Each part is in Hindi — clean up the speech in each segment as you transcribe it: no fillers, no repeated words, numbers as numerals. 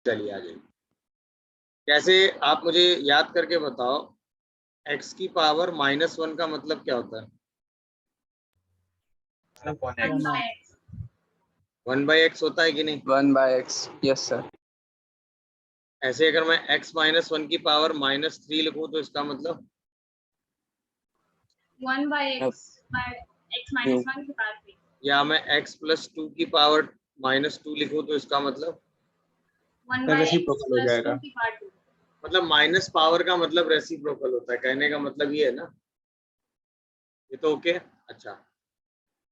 चलिए आ जाइए। कैसे, आप मुझे याद करके बताओ, x की पावर -1 का मतलब क्या होता है? 1/x होता है कि नहीं? 1/x, yes sir. ऐसे अगर मैं x -1 की पावर -3 लिखूं तो इसका मतलब 1/x -1 की पावर 3। या मैं x + 2 की पावर -2 लिखूं तो इसका मतलब 1/x + 2 की पावर 2। मतलब माइनस पावर का मतलब रेसिप्रोकल होता है, कहने का मतलब ये है ना। ये तो ओके। अच्छा,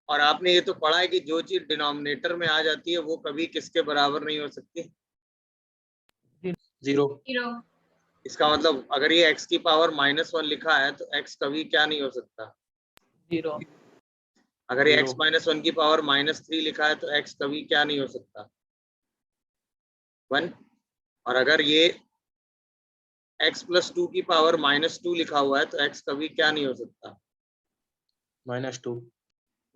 और आपने ये तो पढ़ा है कि जो चीज डिनोमिनेटर में आ जाती है वो कभी किसके बराबर नहीं हो सकती? 0। इसका मतलब अगर ये x की पावर -1 लिखा है तो x कभी क्या नहीं हो सकता? 0। अगर ये x -1 की पावर -3 लिखा है तो x कभी क्या नहीं हो सकता? 1। और अगर ये x + 2 की पावर -2 लिखा हुआ है तो x कभी क्या नहीं हो सकता? -2।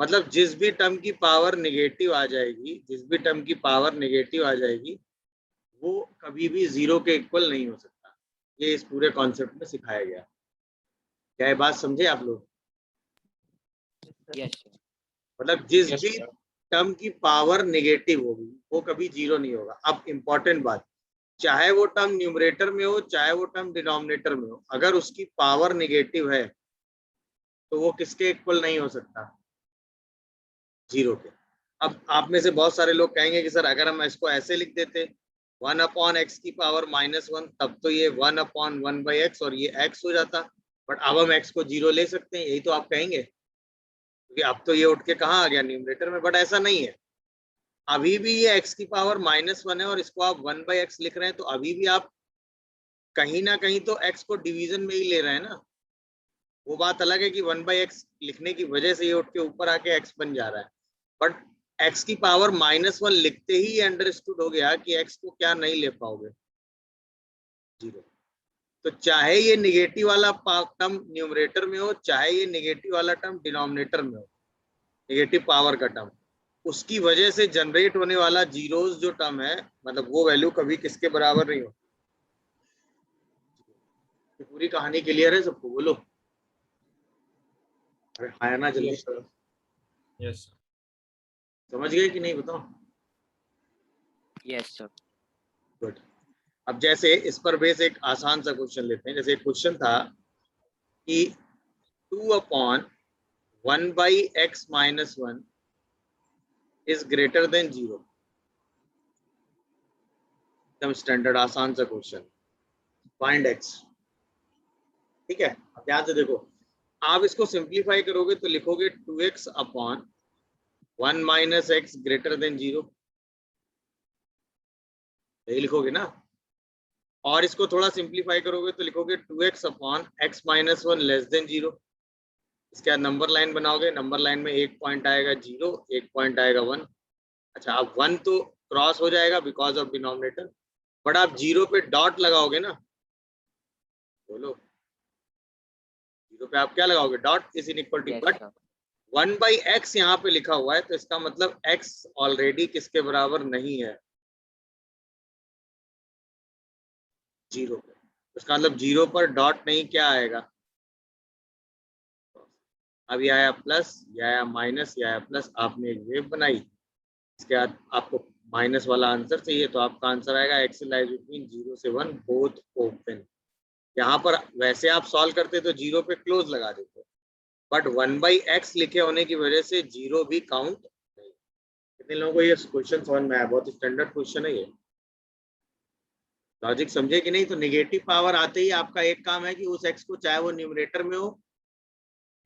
मतलब जिस भी टर्म की पावर नेगेटिव आ जाएगी, जिस भी टर्म की पावर नेगेटिव आ जाएगी वो कभी भी 0 के इक्वल नहीं हो सकता। ये इस पूरे कॉन्सेप्ट में सिखाया गया। क्या ये बात समझे आप लोग? यस मतलब जिस Yes, भी sir. टर्म की पावर नेगेटिव होगी वो कभी 0 नहीं होगा। अब इम्पोर्टेंट बात, चाहे वो टर्म न्यूमरेटर में हो चाहे वो टर्म डिनोमिनेटर में हो, अगर उसकी पावर नेगेटिव है तो वो किसके इक्वल नहीं हो सकता? 0 के। अब आप में से बहुत सारे लोग कहेंगे कि सर अगर हम इसको ऐसे लिख देते 1/x की पावर -1 तब तो ये 1/1/x और ये x हो जाता, बट अब हम x को 0 ले सकते हैं, यही तो आप कहेंगे, क्योंकि अब तो ये उठ के कहाँ आ गया? न्यूमरेटर में। बट ऐसा नहीं है, अभी भी ये x की पावर -1 है और इसको आप 1/x लिख रहे हैं तो अभी भी आप कहीं ना कहीं तो x को डिवीजन में ही ले रहे हैं ना। वो बात अलग है कि 1/x लिखने की वजह से ये उठ के ऊपर आके x बन जा रहा है, बट x की पावर -1 लिखते ही अंडरस्टूड हो गया कि x को क्या नहीं ले पाओगे? 0। तो चाहे ये निगेटिव वाला टर्म न्यूमरेटर में हो चाहे ये निगेटिव वाला टर्म डिनोमिनेटर में हो, नेगेटिव पावर का टर्म, उसकी वजह से जनरेट होने वाला जीरोस जो टर्म है, मतलब वो वैल्यू कभी किसके बराबर नहीं हो। पूरी कहानी क्लियर है सबको? बोलो अरे हाय ना जल्दी। Yes, sir. Yes, sir. समझ गए कि नहीं बताओ? Yes sir. गुड। अब जैसे इस पर बेस एक आसान सा क्वेश्चन लेते हैं। जैसे एक क्वेश्चन था कि 2/1/x - 1 इज ग्रेटर देन 0। एकदम स्टैंडर्ड आसान सा क्वेश्चन, फाइंड x। ठीक है, अब ध्यान से देखो, आप इसको सिंप्लीफाई करोगे तो लिखोगे 2x/1 - x ग्रेटर देन 0, यही लिखोगे ना। और इसको थोड़ा सिंप्लीफाई करोगे तो लिखोगे 2x/x - 1 लेस देन 0। इसके बाद नंबर लाइन बनाओगे, नंबर लाइन में एक पॉइंट आएगा 0, एक पॉइंट आएगा 1। अच्छा, अब 1 तो क्रॉस हो जाएगा बिकॉज ऑफ डिनोमिनेटर, बट आप 0 पे डॉट लगाओगे ना। बोलो, 0 पे आप क्या लगाओगे? Dot is in equal to, but 1/x यहाँ पे लिखा हुआ है तो इसका मतलब x ऑलरेडी किसके बराबर नहीं है? 0 पे। इसका मतलब 0 पर डॉट नहीं, क्या आएगा? अब ये आया प्लस, ये आया माइनस, ये आया प्लस, आपने एक वेव बनाई। इसके बाद आपको माइनस वाला आंसर चाहिए तो आपका आंसर आएगा x लाइज बिटवीन 0 से 1 बोथ ओपन। यहाँ पर वैसे आप सॉल्व करते तो 0 पे क्लोज लगा देते, बट 1/x लिखे होने की वजह से 0 भी काउंट नहीं। कितने लोगों को ये क्वेश्चन समझ में आया? बहुत स्टैंडर्ड क्वेश्चन है ये। लॉजिक समझे कि नहीं? तो नेगेटिव पावर आते ही आपका एक काम है कि उस x को, चाहे वो न्यूमरेटर में हो,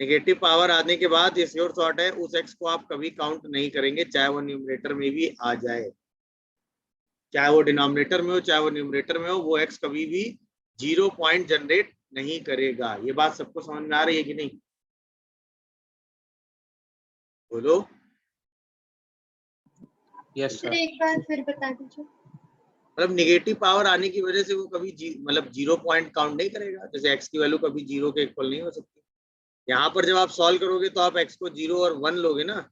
नेगेटिव पावर आने के बाद ये श्योर शॉर्ट है उस x को आप कभी काउंट नहीं करेंगे, चाहे वो न्यूमरेटर में भी आ जाए। चाहे वो डिनोमिनेटर में हो चाहे वो न्यूमरेटर में हो, वो x कभी भी 0 पॉइंट जनरेट नहीं करेगा। ये बात सबको समझ में आ रही है कि नहीं? बोलो। Yes, sir. एक बार फिर बता दीजिए। मतलब निगेटिव पावर आने की वजह से वो कभी मतलब 0 पॉइंट काउंट नहीं करेगा। जैसे x की वैल्यू कभी 0 के इक्वल नहीं हो सकती। यहाँ पर जब आप सॉल्व करोगे तो आप x को 0 और 1 लोगे ना,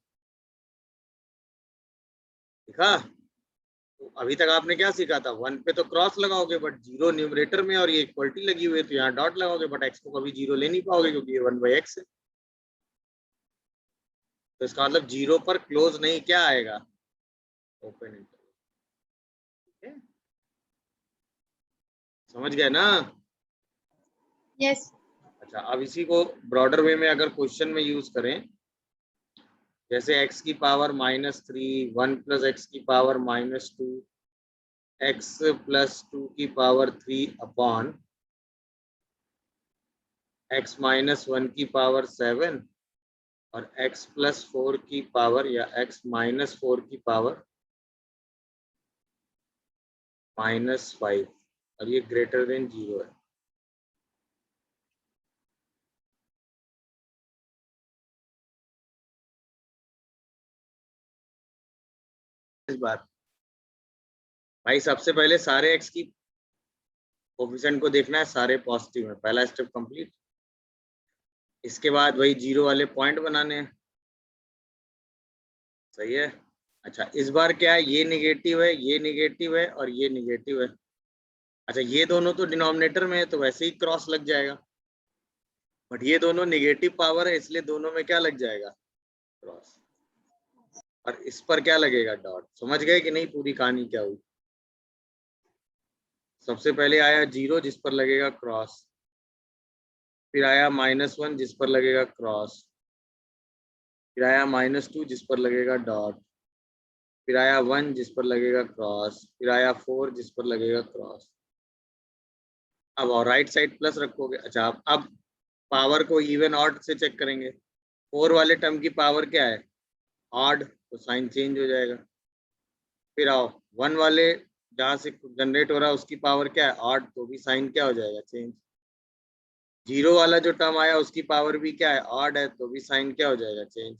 देखा? तो अभी तक आपने क्या सीखा था, 1 पे तो क्रॉस लगाओगे बट 0 न्यूमरेटर में और ये इक्वलिटी लगी हुई है तो यहाँ डॉट लगाओगे, बट x को कभी 0 ले नहीं पाओगे क्योंकि ये 1/x है। तो इसका मतलब 0 पर क्लोज नहीं क्या आएगा, ओपन इंटरवल। ठीक है, समझ गए ना? Yes. अच्छा, अब इसी को ब्रॉडर वे में अगर क्वेश्चन में यूज करें, जैसे x की पावर -3, 1 + x की पावर -2, x + 2 की पावर 3 अपॉन x - 1 की पावर 7 और x + 4 की पावर या x - 4 की पावर -5 और ये ग्रेटर देन 0 है। इस बार भाई सबसे पहले सारे x की कोफिशिएंट को देखना है, सारे पॉजिटिव है, पहला स्टेप कंप्लीट। इसके बाद वही 0 वाले पॉइंट बनाने हैं, सही है। अच्छा, इस बार क्या है, ये निगेटिव है, ये निगेटिव है और ये निगेटिव है। अच्छा, ये दोनों तो डिनोमिनेटर में है तो वैसे ही क्रॉस लग जाएगा, बट ये दोनों निगेटिव पावर है इसलिए दोनों में क्या लग जाएगा, क्रॉस। और इस पर क्या लगेगा, डॉट। समझ गए कि नहीं पूरी कहानी क्या हुई? सबसे पहले आया 0 जिस पर लगेगा क्रॉस, फिर आया -1 जिस पर लगेगा क्रॉस, फिर आया -2 जिस पर लगेगा डॉट, फिर आया 1 जिस पर लगेगा क्रॉस, फिर आया 4 जिस पर लगेगा क्रॉस। अब और राइट साइड प्लस रखोगे। अच्छा, अब पावर को इवन ऑड से चेक करेंगे। 4 वाले टर्म की पावर क्या है, ऑड, तो साइन चेंज हो जाएगा। फिर आओ 1 वाले जहाँ से जनरेट हो रहा है उसकी पावर क्या है, ऑड, तो भी साइन क्या हो जाएगा, चेंज। 0 वाला जो टर्म आया उसकी पावर भी क्या है, ऑड है, तो भी साइन क्या हो जाएगा, चेंज।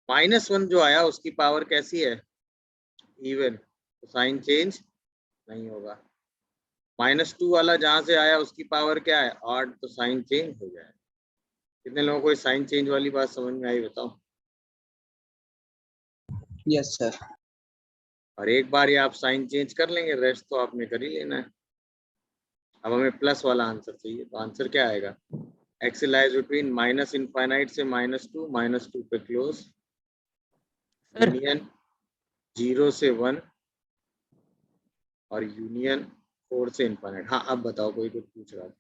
-1 जो आया उसकी पावर कैसी है, इवन, तो साइन चेंज नहीं होगा। -2 वाला जहाँ से आया उसकी पावर क्या है, ऑड, तो साइन चेंज हो जाएगा। कितने लोगों को साइन चेंज वाली बात समझ में आई, बताओ? Yes, sir. और एक बार ये आप साइन चेंज कर लेंगे, रेस्ट तो आपने कर ही लेना है। अब हमें प्लस वाला आंसर चाहिए, तो आंसर क्या आएगा, x लाइज बिटवीन -∞ से -2, -2 पे क्लोज, यूनियन 0 से 1 और यूनियन 4 से इनफाइनाइट। हाँ, अब बताओ, कोई कुछ पूछ रहा था?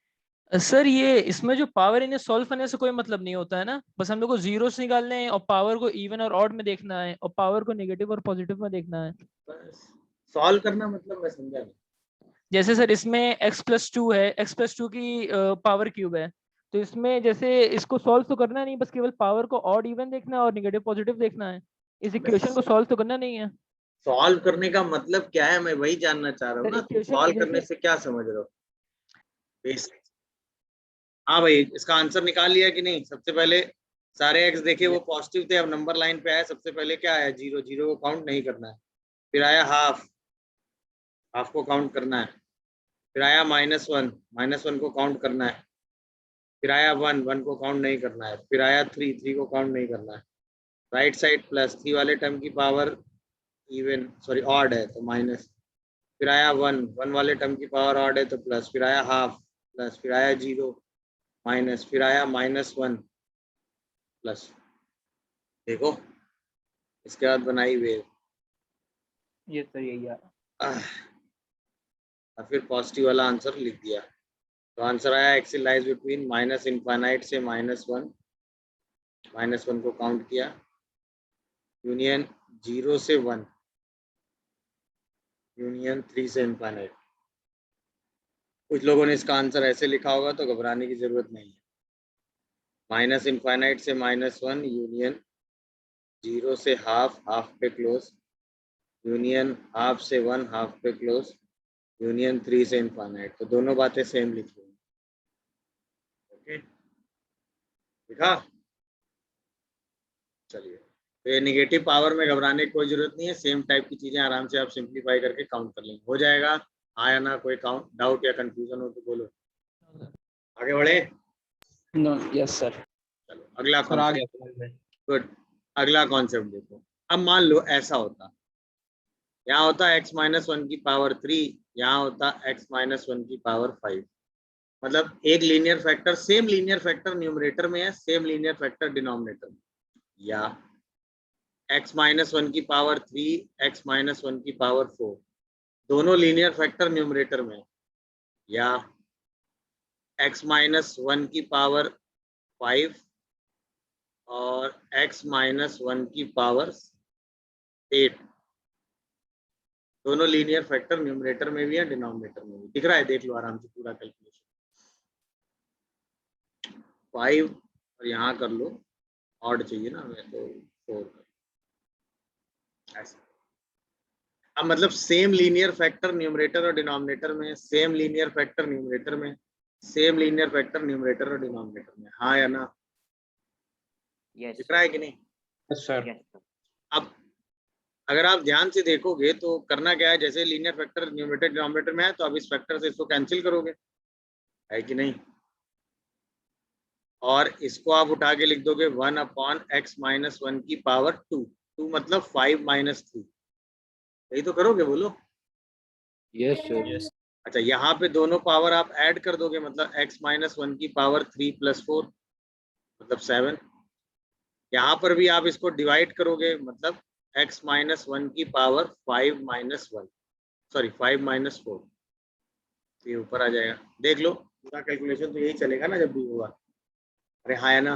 सर ये इसमें जो पावर इन्हें सॉल्व करने से कोई मतलब नहीं होता है ना, बस हम लोग को जीरो से निकालने हैं और पावर को इवन और ऑड में देखना है और पावर को नेगेटिव और पॉजिटिव में देखना है। बस सॉल्व करना मतलब, मैं समझा नहीं। जैसे सर इसमें x+2 है, x+2 की पावर क्यूब है, तो इसमें जैसे इसको सॉल्व तो करना नहीं, बस केवल पावर को ऑड इवन देखना है और नेगेटिव पॉजिटिव देखना है। इस इक्वेशन को सॉल्व तो करना नहीं है। सॉल्व करने का मतलब क्या है, मैं वही जानना चाह रहा हूँ सर ना, तुम इक्वेशन सॉल्व करने जैसे से क्या समझ रहे हो, बेसिक। हाँ भाई, इसका आंसर निकाल लिया कि नहीं? सबसे पहले सारे एक्स देखे वो पॉजिटिव थे, अब नंबर लाइन पे आया, सबसे पहले क्या आया, 0, 0 को काउंट नहीं करना है। फिर आया हाफ, हाफ को काउंट करना है। फिर आया -1, -1 को काउंट करना है। फिर आया 1, 1 को काउंट नहीं करना है। फिर आया 3, 3 को काउंट नहीं करना है। राइट साइड प्लस, 3 वाले टर्म की पावर इवन, सॉरी ऑड है तो माइनस। फिर आया 1, 1 वाले टर्म की पावर ऑड है तो प्लस। फिर आया हाफ प्लस, फिर आया 0 माइनस, फिर आया -1 प्लस। देखो, इसके बाद बनाई वेव, ये सर यही आ और फिर पॉजिटिव वाला आंसर लिख दिया। तो आंसर आया x लाइज बिटवीन -∞ से -1, -1 को काउंट किया, यूनियन 0 से 1, यूनियन 3 से इनफाइनाइट। कुछ लोगों ने इसका आंसर ऐसे लिखा होगा तो घबराने की जरूरत नहीं है। -∞ से -1, यूनियन 0 से हाफ, हाफ पे क्लोज, यूनियन हाफ से 1, हाफ पे क्लोज, यूनियन 3 से इनफाइनाइट। तो दोनों बातें सेम लिखी हुई। ओके, लिखा? चलिए, तो ये निगेटिव पावर में घबराने की कोई जरूरत नहीं है, सेम टाइप की चीजें आराम से आप सिंप्लीफाई करके काउंट कर लेंगे, हो जाएगा। हाँ या ना, कोई काउंट डाउट या कंफ्यूजन हो तो बोलो, आगे बढ़े। No, yes, sir. चलो अगला सर आ कॉन्सेप्ट। गया समझ में। गुड, अगला कॉन्सेप्ट देखो। अब मान लो ऐसा होता, यहाँ होता x-1 की पावर 3, यहाँ होता x-1 की पावर 5। मतलब एक linear factor, same linear factor numerator में है, सेम लीनियर फैक्टर डिनोमिनेटर में, या x-1 की पावर 3, x-1 की पावर 4 दोनों लीनियर फैक्टर न्यूमरेटर में, या x-1 की पावर 5 और x-1 की पावर 8 दोनों लीनियर फैक्टर न्यूमरेटर में भी है, डिनोमिनेटर में भी। दिख रहा है, देख लो आराम से पूरा कैलकुलेशन। 5 और यहाँ कर लो, ऑड चाहिए ना हमें, तो 4 ऐसा। अब मतलब सेम लीनियर फैक्टर न्यूमरेटर और डिनोमिनेटर में, सेम लीनियर फैक्टर न्यूमरेटर में, सेम लीनियर फैक्टर न्यूमरेटर और डिनोमिनेटर में, हाँ या ना? दिख रहा है कि नहीं? Yes sir. अब अगर आप ध्यान से देखोगे तो करना क्या है, जैसे लीनियर फैक्टर न्यूमरेटर डिनोमिनेटर में है तो अब इस फैक्टर से इसको कैंसिल करोगे, है कि नहीं? और इसको आप उठा के लिख दोगे 1/x-1 की पावर 2, 2 मतलब 5-3, यही तो करोगे, बोलो। Yes sir. यस। अच्छा, यहाँ पे दोनों पावर आप ऐड कर दोगे, मतलब x-1 की पावर 3 + 4 मतलब 7। यहाँ पर भी आप इसको डिवाइड करोगे, मतलब x-1 की पावर 5-1, सॉरी 5-4, ये ऊपर आ जाएगा। देख लो पूरा कैलकुलेशन तो यही चलेगा ना जब भी होगा। अरे हाँ है ना?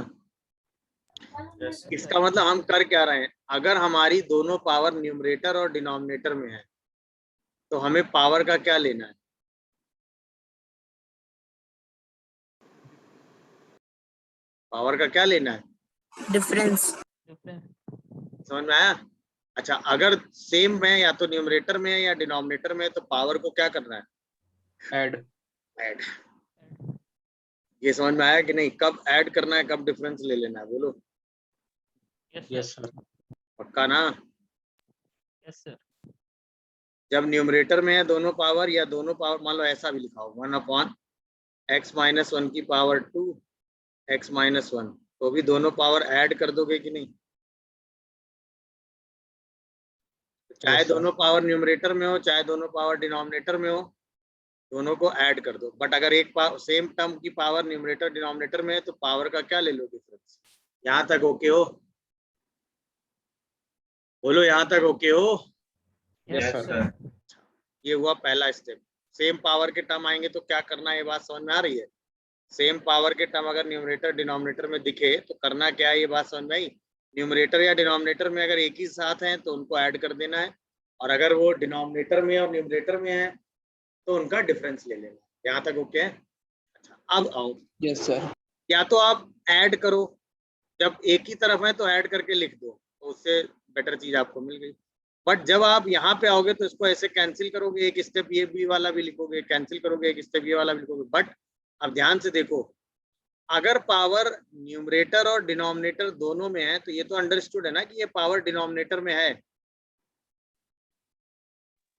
यस। इसका मतलब हम कर क्या रहे हैं, अगर हमारी दोनों पावर न्यूमरेटर और डिनोमिनेटर में है तो हमें पावर का क्या लेना है? पावर का क्या लेना है? डिफरेंस। समझ में आया? अच्छा, अगर सेम में या तो न्यूमरेटर में है या डिनोमिनेटर में है तो पावर को क्या करना है? ऐड। ऐड। ये समझ में आया कि नहीं? कब ऐड करना है, कब डिफरेंस ले लेना है, बोलो। Yes sir. पक्का ना? Yes sir. जब न्यूमरेटर में है दोनों पावर, या दोनों पावर मान लो ऐसा भी लिखा हो 1/x-1 की पावर 2 x-1, तो भी दोनों पावर ऐड कर दोगे कि नहीं? चाहे Yes, sir. दोनों पावर न्यूमरेटर में हो चाहे दोनों पावर डिनोमिनेटर में हो, दोनों को ऐड कर दो। बट अगर एक सेम टर्म की पावर न्यूमरेटर डिनोमिनेटर में है तो पावर का क्या ले लो, डिफरेंस। यहाँ तक ओके हो? बोलो, यहाँ तक ओके हो? Yes, sir. ये हुआ पहला स्टेप। सेम पावर के टर्म आएंगे तो क्या करना है, ये बात समझ में आ रही है? सेम पावर के टर्म अगर न्यूमरेटर डिनोमिनेटर में दिखे तो करना क्या है, ये बात समझ में आई? न्यूमरेटर या डिनोमिनेटर में अगर एक ही साथ हैं तो उनको ऐड कर देना है, और अगर वो डिनोमिनेटर में और न्यूमरेटर में है तो उनका डिफरेंस ले लेना। यहाँ तक ओके है? अच्छा, अब आओ। Yes sir. या तो आप ऐड करो, जब एक ही तरफ है तो ऐड करके लिख दो, तो उससे बेटर चीज आपको मिल गई। बट जब आप यहाँ पे आओगे तो इसको ऐसे कैंसिल करोगे, एक स्टेप ये भी वाला भी लिखोगे, कैंसिल करोगे, एक स्टेप ये वाला भी लिखोगे। बट अब ध्यान से देखो, अगर पावर न्यूमरेटर और डिनोमिनेटर दोनों में है तो ये तो अंडरस्टूड है ना कि ये पावर डिनोमिनेटर में है,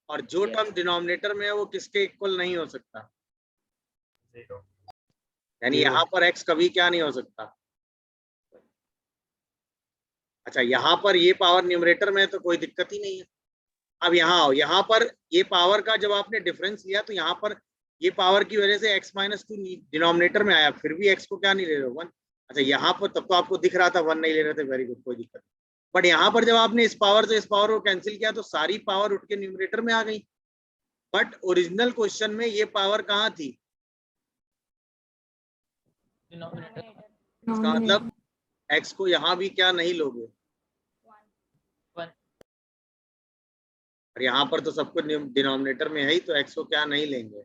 और जो टर्म डिनोमिनेटर में है वो किसके इक्वल नहीं हो सकता, यानी यहाँ पर x कभी क्या नहीं हो सकता। अच्छा, यहाँ पर ये पावर न्यूमरेटर में है तो कोई दिक्कत ही नहीं है। अब यहाँ आओ, यहाँ पर ये पावर का जब आपने डिफरेंस लिया तो यहाँ पर ये पावर की वजह से x-2 डिनोमिनेटर में आया, फिर भी x को क्या नहीं ले रहे हो, 1। अच्छा, यहाँ पर तब तो आपको दिख रहा था 1 नहीं ले रहे थे, वेरी गुड, कोई दिक्कत नहीं। बट यहाँ पर जब आपने इस पावर से इस पावर को कैंसिल किया तो सारी पावर उठ के न्यूमरेटर में आ गई। बट ओरिजिनल क्वेश्चन में ये पावर कहाँ थी? इसका मतलब x को यहाँ भी क्या नहीं लोगे, और यहाँ पर तो सब कुछ डिनोमिनेटर में है ही, तो x को क्या नहीं लेंगे।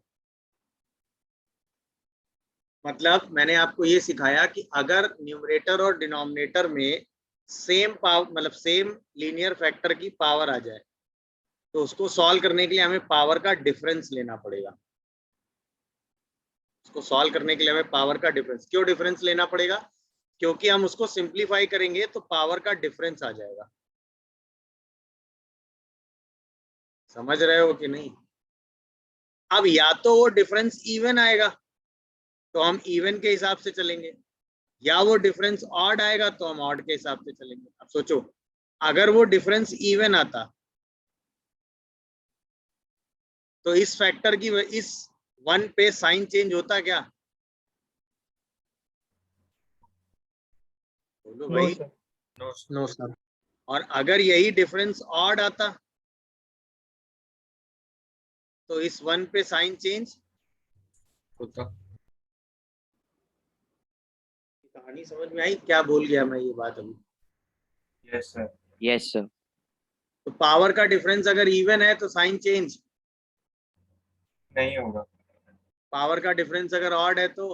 मतलब मैंने आपको ये सिखाया कि अगर न्यूमरेटर और डिनोमिनेटर में सेम पावर, मतलब सेम लीनियर फैक्टर की पावर आ जाए तो उसको सॉल्व करने के लिए हमें पावर का डिफरेंस लेना पड़ेगा। उसको सॉल्व करने के लिए हमें पावर का डिफरेंस, क्यों डिफरेंस लेना पड़ेगा? क्योंकि हम उसको सिंप्लीफाई करेंगे तो पावर का डिफरेंस आ जाएगा। समझ रहे हो कि नहीं? अब या तो वो डिफरेंस इवन आएगा तो हम इवन के हिसाब से चलेंगे, या वो डिफरेंस ऑड आएगा तो हम ऑड के हिसाब से चलेंगे। अब सोचो, अगर वो डिफरेंस इवन आता तो इस फैक्टर की इस 1 पे साइन चेंज होता क्या? बोलो भाई। No sir. और अगर यही डिफरेंस ऑड आता तो इस 1 पे साइन चेंज होता। कहानी समझ में आई? क्या बोल गया मैं ये बात अभी? Yes sir. Yes sir. तो पावर का डिफरेंस अगर इवन है तो साइन चेंज, नहीं होगा। पावर का डिफरेंस अगर ऑड है तो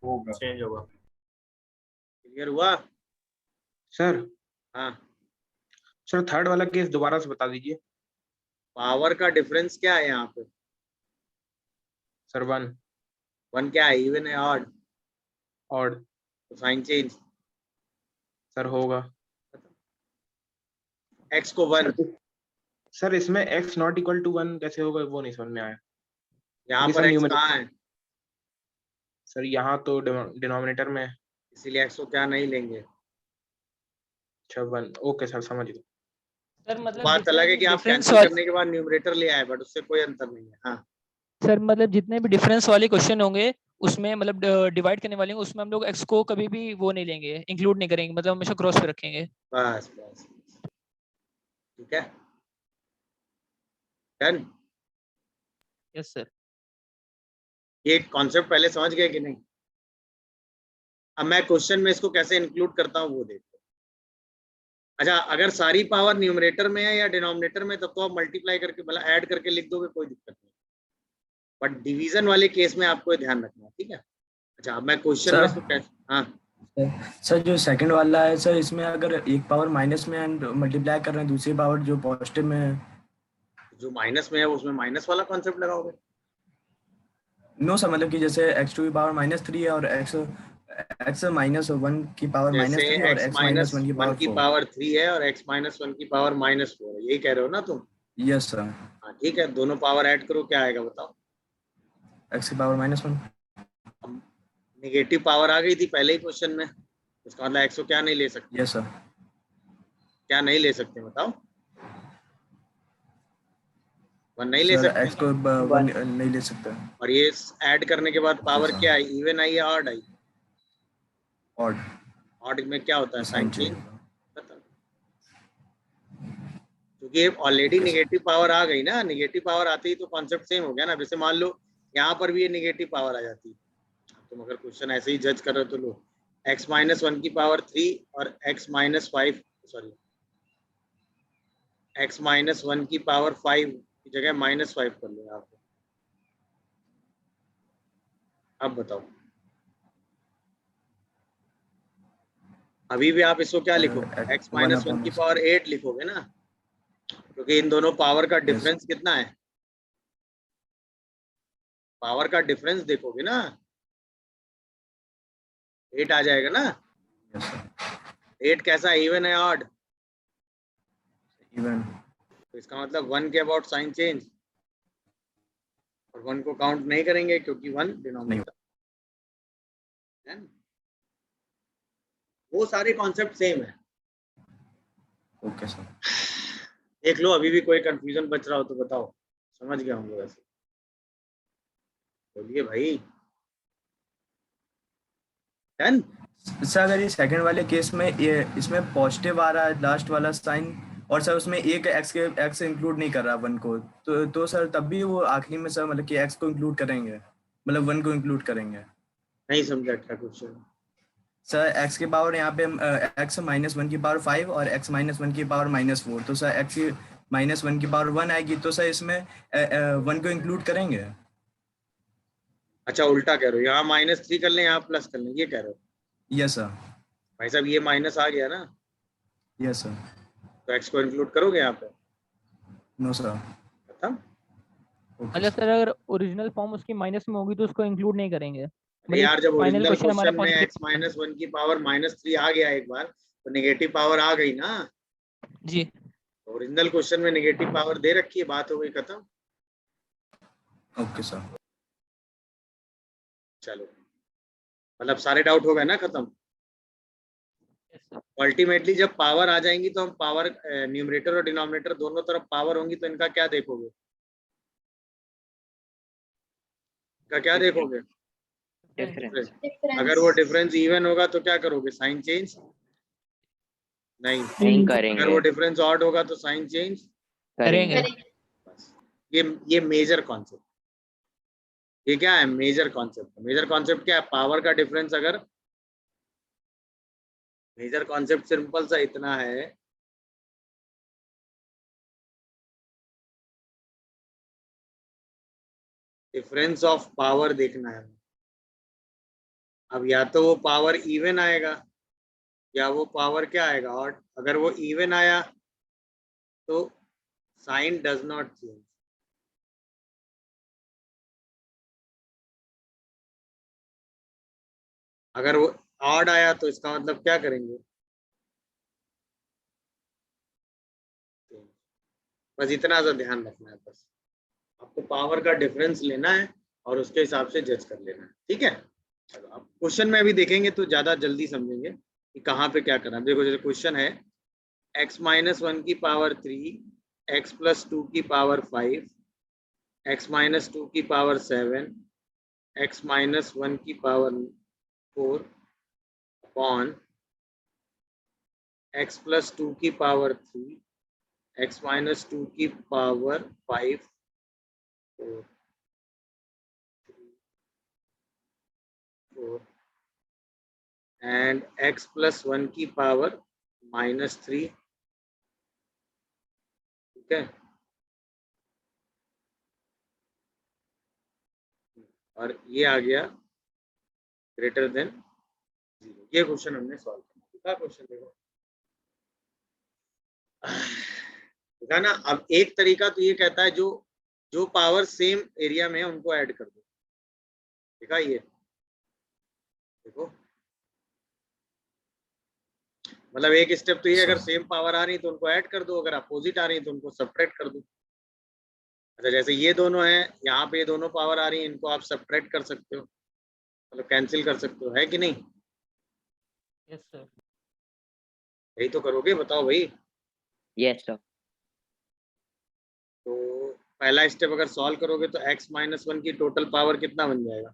होगा, चेंज होगा। क्लियर हुआ? सर हाँ, सर थर्ड वाला केस दोबारा से बता दीजिए। पावर का डिफरेंस क्या है यहाँ पे? सर 1 1 क्या है, इवन है ऑड? ऑड। तो साइन चेंज सर होगा। x को 1, सर इसमें x नॉट इक्वल टू 1 कैसे होगा वो नहीं समझ में आया। यहाँ ये पर सब x न्यूमरेटर कहाँ है? सर यहाँ तो डिनोमिनेटर में है। इसीलिए x को क्या नहीं लेंगे। अच्छा 1 ओके सर समझ गया। सर मतलब बात जितने अलग है भी कि आप डिफरेंस कैंसिल करने के बाद न्यूमरेटर ले आए, बट उससे कोई अंतर नहीं है। हाँ, सर मतलब जितने भी डिफरेंस वाले क्वेश्चन होंगे उसमें मतलब डिवाइड करने वाले होंगे उसमें हम लोग x को कभी भी वो नहीं लेंगे, इंक्लूड नहीं करेंगे, मतलब हमेशा क्रॉस पे रखेंगे। बस बस, ठीक है, डन। Yes sir. ये कॉन्सेप्ट पहले समझ गए कि नहीं? अब मैं क्वेश्चन में इसको कैसे इंक्लूड करता हूँ वो देखो। अच्छा, अगर सारी पावर न्यूमरेटर में है या डिनोमिनेटर में तब तो आप मल्टीप्लाई करके मतलब ऐड करके लिख दोगे, कोई दिक्कत नहीं। बट डिवीजन वाले केस में आपको ध्यान रखना है, ठीक है? अच्छा, अब मैं क्वेश्चन में इसको कैसे, हाँ सर जो सेकंड वाला है सर, इसमें अगर एक पावर माइनस में एंड मल्टीप्लाई कर रहे हैं, दूसरी पावर जो पॉजिटिव में है। जो माइनस में है उसमें माइनस वाला कॉन्सेप्ट लगाओगे? नो सर, मतलब कि जैसे x2 की पावर -3 है और x -1 की पावर जैसे -3 और x x माइनस -1 की 1 पावर की 4। पावर 3 है और x माइनस 1 की पावर -4 है, यही कह रहे हो ना तुम? Yes sir. हाँ ठीक है, दोनों पावर ऐड करो, क्या आएगा बताओ? x की पावर -1। नेगेटिव पावर आ गई थी पहले ही क्वेश्चन में, उसका मतलब x को क्या नहीं ले सकते? Yes sir. क्या नहीं ले सकते बताओ? 1 नहीं ले सर सकते। x को 1 नहीं ले सकते। और ये ऐड करने के बाद पावर सर। क्या आई, इवन आई या ऑड आई? ऑड। ऑड में क्या होता है, साइन साइन चेंज। चेंज। क्योंकि already Okay, sir. Negative power आ गई ना, नेगेटिव पावर आती ही तो कॉन्सेप्ट सेम हो गया ना। जैसे मान लो यहाँ पर भी ये नेगेटिव पावर आ जाती, तुम अगर क्वेश्चन ऐसे ही जज कर रहे हो तो लो x -1 की पावर 3 और x -5, सॉरी x -1 की पावर 5 की जगह -5 कर लो यहाँ पे। अब बताओ, अभी भी आप इसको क्या लिखोगे, x -1 की पावर 8 लिखोगे ना, क्योंकि इन दोनों पावर का डिफरेंस कितना है, पावर का डिफरेंस देखोगे ना, 8 आ जाएगा ना। Yes sir. 8 कैसा, इवन है ऑड? इवन। तो इसका मतलब 1 के अबाउट साइन चेंज, और 1 को काउंट नहीं करेंगे क्योंकि 1 डिनोमिनेटर है। वो सारे कॉन्सेप्ट सेम है। Okay sir. देख लो, अभी भी कोई कंफ्यूजन बच रहा हो तो बताओ, समझ गया होंगे वैसे, बोलिए भाई। डन। सर अगर ये सेकंड वाले केस में ये इसमें पॉजिटिव आ रहा है लास्ट वाला साइन, और सर उसमें एक एक्स इंक्लूड नहीं कर रहा 1 को, तो सर तब भी वो आखिरी में सर मतलब कि x को इंक्लूड करेंगे, मतलब 1 को इंक्लूड करेंगे। नहीं समझा क्या क्वेश्चन? सर x की पावर यहाँ पे x -1 की पावर 5 और x -1 की पावर -4, तो सर x की -1 की पावर 1 आएगी, तो सर इसमें 1 को इंक्लूड करेंगे। अच्छा, उल्टा कह रहे हो, यहाँ -3 कर लें, यहाँ प्लस कर लें, ये कह रहे हो? Yes sir. भाई साहब ये माइनस आ गया ना, यस सर। तो x को इंक्लूड करोगे यहाँ पे? No sir. खत्म। मतलब सर अगर ओरिजिनल फॉर्म उसकी माइनस में होगी तो उसको इंक्लूड नहीं करेंगे। अरे यार, जब फाइनल ओरिजिनल क्वेश्चन हमारा क्वेश्चन में x पॉजिटिव। -1 की पावर -3 आ गया एक बार, तो नेगेटिव पावर आ गई ना। जी। ओरिजिनल क्वेश्चन में नेगेटिव पावर दे रखी है, बात हो गई खत्म। Okay sir. चलो, मतलब सारे डाउट हो गए ना खत्म। अल्टीमेटली जब पावर आ जाएंगी तो हम पावर न्यूमरेटर और डिनोमिनेटर दोनों तरफ पावर होंगी तो इनका क्या देखोगे, का क्या देखोगे? डिफरेंस। अगर वो डिफरेंस इवन होगा तो क्या करोगे? साइन चेंज नहीं। नहीं अगर वो करेंगे, डिफरेंस ऑड होगा तो साइन चेंज। करेंगे। बस ये मेजर कॉन्सेप्ट। ये क्या है? Major concept. मेजर कॉन्सेप्ट क्या है? पावर का डिफरेंस अगर, मेजर कॉन्सेप्ट सिंपल सा इतना है, डिफरेंस ऑफ पावर देखना है। अब या तो वो पावर इवन आएगा या वो पावर क्या आएगा? ऑड। अगर वो इवन आया तो साइन डज नॉट चेंज। अगर वो ऑड आया तो इसका मतलब क्या करेंगे? बस इतना सा ध्यान रखना है। बस आपको पावर का डिफरेंस लेना है और उसके हिसाब से जज कर लेना है। ठीक है, चलो आप क्वेश्चन में अभी देखेंगे तो ज्यादा जल्दी समझेंगे कि कहाँ पे क्या करना है। देखो जैसे क्वेश्चन है x-1 की पावर 3, x+2 की पावर 5, x-2 की पावर 7, x-1 की पावर 4 अपॉन x+2 की पावर 3, x-2 की पावर 5, 4, 4 एंड x+1 की पावर -3। ठीक है, और ये आ गया ग्रेटर देन 0। ये क्वेश्चन हमने सॉल्व किया। क्वेश्चन देखो, देखा ना। अब एक तरीका तो ये कहता है जो जो पावर सेम एरिया में है उनको ऐड कर दो। देखा ये, देखो मतलब एक स्टेप तो ये, अगर सेम पावर आ रही तो उनको ऐड कर दो, अगर अपोजिट आ रही तो उनको सब्ट्रैक्ट कर दो। अच्छा, जैसे ये दोनों हैं, यहाँ पे ये दोनों पावर आ रही है, इनको आप सब्ट्रैक्ट कर सकते हो, मतलब कैंसिल कर सकते हो, है कि नहीं? Yes sir. यही तो करोगे, बताओ भाई। Yes sir. तो पहला स्टेप अगर सॉल्व करोगे तो x-1 की टोटल पावर कितना बन जाएगा?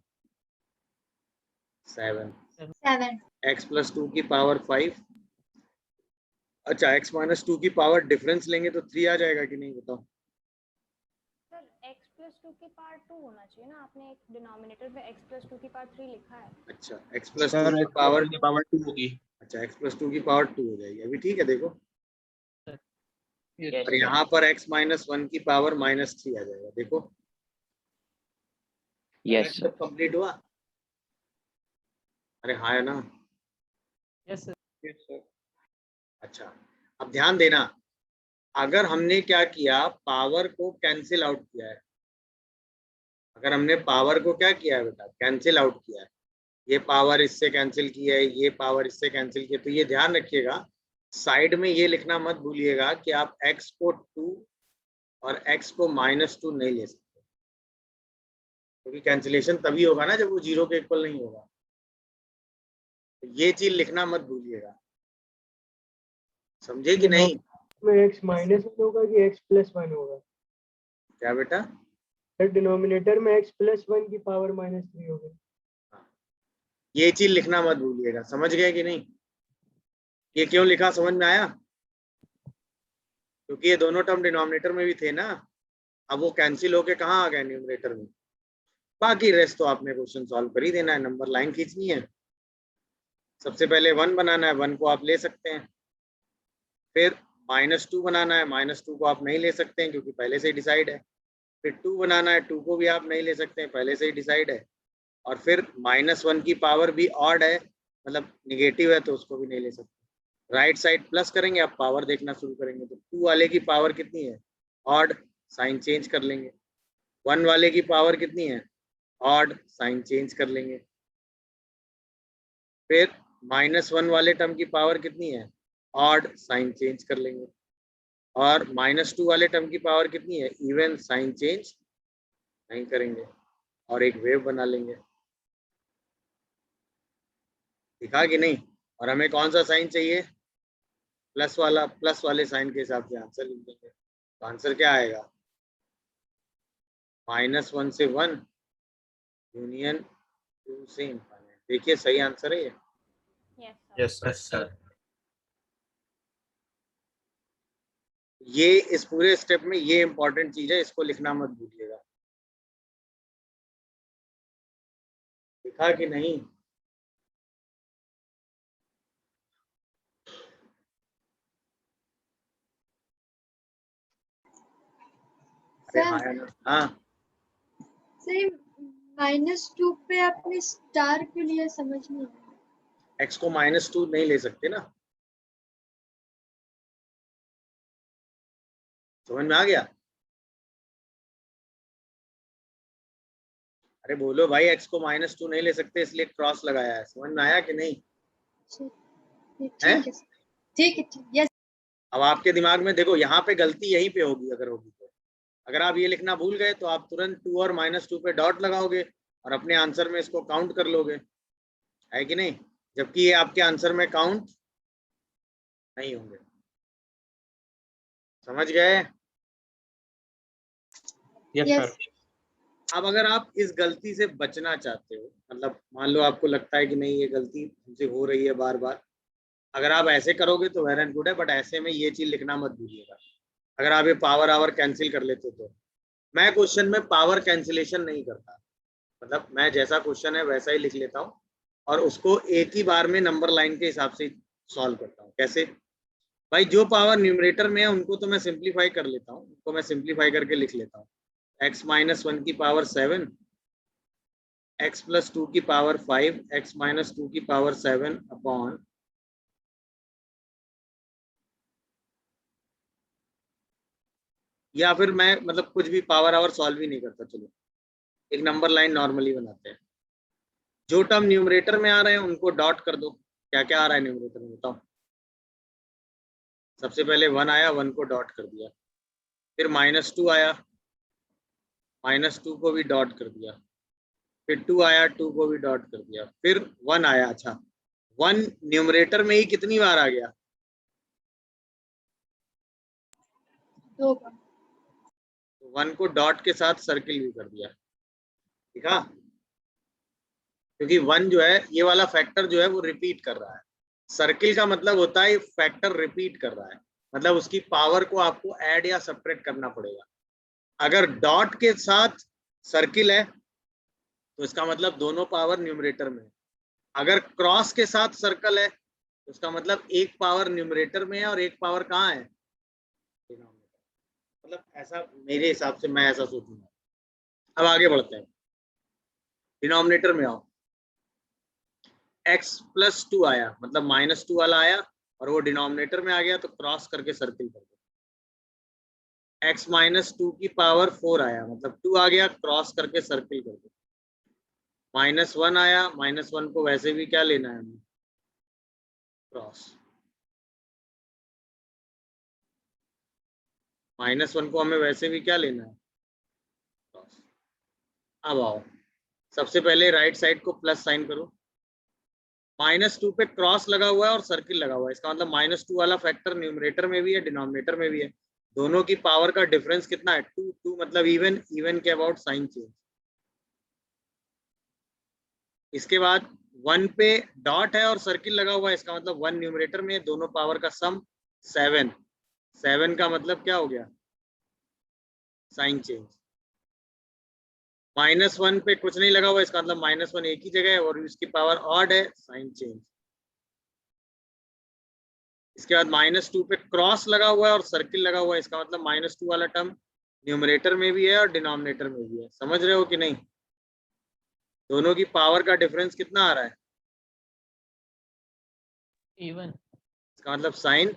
7। 7 x+2 की पावर 5। अच्छा, x-2 की पावर डिफरेंस लेंगे तो 3 आ जाएगा कि नहीं, बताओ। सर x+2 की पावर 2 होना चाहिए ना, आपने एक डिनोमिनेटर पे x+2 की पावर 3 लिखा है। अच्छा, x+2 सर की x+2 पावर की पावर 2 होगी। अच्छा, x+2 की पावर 2 हो जाएगी। अभी ठीक है, देखो। यस और यहाँ पर x-1 की पावर -3 आ जाएगा, देखो। Yes sir. कंप्लीट हुआ? अरे हाँ है ना। Yes sir. अच्छा, अब ध्यान देना, अगर हमने क्या किया, पावर को कैंसिल आउट किया है। अगर हमने पावर को क्या किया है बेटा? कैंसिल आउट किया है। ये पावर इससे कैंसिल की है, ये पावर इससे कैंसिल की है। तो ये ध्यान रखिएगा, साइड में ये लिखना मत भूलिएगा कि आप x को 2 और x को -2 नहीं ले सकते, क्योंकि कैंसिलेशन तभी होगा ना जब वो 0 के इक्वल नहीं होगा। तो ये चीज लिखना मत भूलिएगा, समझे कि नहीं? में x -1 होगा कि x+1 होगा? क्या बेटा? सर डिनोमिनेटर में x+1 की पावर -3 होगी। ये चीज लिखना मत भूलिएगा, समझ गए कि नहीं? ये क्यों लिखा, समझ में आया? क्योंकि ये दोनों टर्म डिनोमिनेटर में भी थे ना, अब वो कैंसिल होके कहाँ आ गए? न्यूमरेटर में। बाकी रेस्ट तो आपने क्वेश्चन सॉल्व कर ही देना है, नंबर लाइन खींचनी है। सबसे पहले 1 बनाना है, 1 को आप ले सकते हैं। फिर -2 बनाना है, -2 को आप नहीं ले सकते हैं क्योंकि पहले से ही डिसाइड है। फिर 2 बनाना है, 2 को भी आप नहीं ले सकते हैं, पहले से ही डिसाइड है। और फिर -1 की पावर भी ऑड है, मतलब निगेटिव है, तो उसको भी नहीं ले सकते। राइट साइड प्लस करेंगे, आप पावर देखना शुरू करेंगे तो 2 वाले की पावर कितनी है? ऑड, साइन चेंज कर लेंगे। 1 वाले की पावर कितनी है? ऑड, साइन चेंज कर लेंगे। फिर -1 वाले टर्म की पावर कितनी है? ऑड, साइन चेंज कर लेंगे। और -2 वाले टर्म की पावर कितनी है? इवन, साइन चेंज नहीं करेंगे और एक वेव बना लेंगे। दिखा कि नहीं? और हमें कौन सा साइन चाहिए? प्लस वाला। प्लस वाले साइन के हिसाब से आंसर लिख देंगे। तो आंसर क्या आएगा? -1 से 1 यूनियन टू से इनफाइनाइट। देखिए सही आंसर है ये। Yes yes sir. ये इस पूरे स्टेप में ये इंपॉर्टेंट चीज है, इसको लिखना मत भूलिएगा। लिखा कि नहीं? अरे हाँ है ना? हाँ सर -2 पे आपने स्टार क्यों लिया, समझ नहीं आया। x को -2 नहीं ले सकते ना, समझ में आ गया? अरे बोलो भाई, x को -2 नहीं ले सकते इसलिए क्रॉस लगाया है। समझ में आया कि नहीं? ठीक है सर, ठीक है यस। अब आपके दिमाग में देखो, यहाँ पे गलती यहीं पे होगी अगर होगी तो। अगर आप ये लिखना भूल गए तो आप तुरंत 2 और -2 पे डॉट लगाओगे और अपने आंसर में इसको काउंट कर लोगे, है कि नहीं? जबकि ये आपके आंसर में काउंट नहीं होंगे। समझ गए? Yes yes sir. अब अगर आप इस गलती से बचना चाहते हो, मतलब मान लो आपको लगता है कि नहीं ये गलती हमसे हो रही है बार बार, अगर आप ऐसे करोगे तो वेल एंड गुड है, बट ऐसे में ये चीज लिखना मत भूलिएगा। अगर आप ये पावर आवर कैंसिल कर लेते तो मैं क्वेश्चन में पावर कैंसिलेशन नहीं करता, मतलब मैं जैसा क्वेश्चन है वैसा ही लिख लेता हूँ और उसको एक ही बार में नंबर लाइन के हिसाब से सॉल्व करता हूँ। कैसे भाई? जो पावर न्यूमरेटर में है उनको तो मैं सिंप्लीफाई कर लेता हूँ, उनको मैं सिंप्लीफाई करके लिख लेता हूँ। x - 1 की पावर 7, x + 2 की पावर 5, x - 2 की पावर 7 अपॉन या फिर मैं मतलब कुछ भी पावर आवर सॉल्व ही नहीं करता। चलो एक नंबर लाइन नॉर्मली बनाते हैं। जो टर्म न्यूमरेटर में आ रहे हैं उनको डॉट कर दो। क्या क्या आ रहा है न्यूमरेटर में बताओ? सबसे पहले 1 आया, 1 को डॉट कर दिया। फिर -2 आया, -2 को भी डॉट कर दिया। फिर 2 आया, 2 को भी डॉट कर दिया। फिर 1 आया। अच्छा 1 न्यूमरेटर में ही कितनी बार आ गया? 2 बार। 1 को डॉट के साथ सर्किल भी कर दिया, ठीक है? क्योंकि 1 जो है ये वाला फैक्टर जो है वो रिपीट कर रहा है। सर्किल का मतलब होता है फैक्टर रिपीट कर रहा है, मतलब उसकी पावर को आपको ऐड या सब्ट्रैक्ट करना पड़ेगा। अगर डॉट के साथ सर्किल है तो इसका मतलब दोनों पावर न्यूमरेटर में है। अगर क्रॉस के साथ सर्कल है तो इसका मतलब एक पावर न्यूमरेटर में है और एक पावर कहाँ है? मतलब ऐसा मेरे हिसाब से मैं ऐसा सोचूंगा। अब आगे बढ़ते हैं, डिनोमिनेटर में आओ। x + 2 आया, मतलब -2 वाला आया और वो डिनोमिनेटर में आ गया तो क्रॉस करके सर्किल कर दो। x - 2 की पावर 4 आया, मतलब 2 आ गया, क्रॉस करके सर्किल कर दो। -1 आया, -1 को वैसे भी क्या लेना है हमें? क्रॉस। -1 को हमें वैसे भी क्या लेना है? क्रॉस। अब आओ, सबसे पहले राइट साइड को प्लस साइन करो। -2 पे क्रॉस लगा हुआ है और सर्किल लगा हुआ है, इसका मतलब -2 वाला फैक्टर न्यूमरेटर में भी है, डिनोमिनेटर में भी है। दोनों की पावर का डिफरेंस कितना है? 2 2, मतलब इवन, इवन के अबाउट साइन चेंज। इसके बाद 1 पे डॉट है और सर्किल लगा हुआ है, इसका मतलब 1 न्यूमरेटर में, दोनों पावर का सम 7। 7 का मतलब क्या हो गया? Sign change. -1 पे कुछ नहीं लगा हुआ, इसका मतलब -1 एक ही जगह है और इसकी पावर ऑड है, साइन चेंज। इसके बाद -2 पे क्रॉस लगा हुआ है और सर्किल लगा हुआ है, इसका मतलब -2 वाला टर्म न्यूमरेटर में भी है और डिनोमिनेटर में भी है। समझ रहे हो कि नहीं? दोनों की पावर का डिफरेंस कितना आ रहा है? इवन। इसका मतलब साइन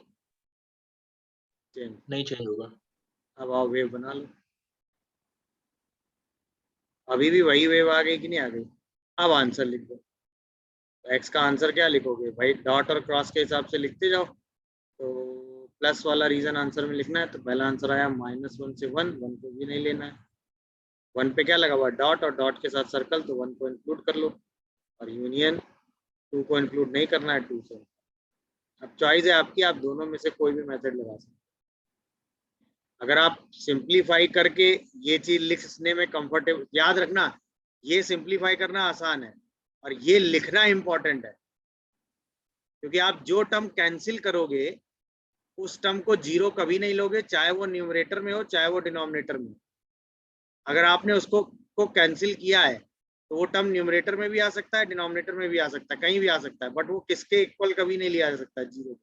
चेंज नहीं चेंज होगा। अब आओ वेव बना लो। अभी भी वही वेव आ गई कि नहीं आ गई? अब आंसर लिख दो। तो एक्स का आंसर क्या लिखोगे भाई? डॉट और क्रॉस के हिसाब से लिखते जाओ। तो प्लस वाला रीजन आंसर में लिखना है, तो पहला आंसर आया -1 से 1, 1 को भी नहीं लेना है। 1 पे क्या लगा हुआ? डॉट, और डॉट के साथ सर्कल, तो 1 को इंक्लूड कर लो और यूनियन 2 को इंक्लूड नहीं करना है 2 से। अब चॉइस है आपकी, आप दोनों में से कोई भी मेथड लगा सकते हैं। अगर आप सिंप्लीफाई करके ये चीज लिखने में कंफर्टेबल, याद रखना ये सिंप्लीफाई करना आसान है और ये लिखना इंपॉर्टेंट है, क्योंकि आप जो टर्म कैंसिल करोगे उस टर्म को जीरो कभी नहीं लोगे, चाहे वो न्यूमरेटर में हो चाहे वो डिनोमिनेटर में हो। अगर आपने उसको कैंसिल किया है तो वो टर्म न्यूमरेटर में भी आ सकता है, डिनोमिनेटर में भी आ सकता है, कहीं भी आ सकता है, बट वो किसके इक्वल कभी नहीं लिया जा सकता जीरो।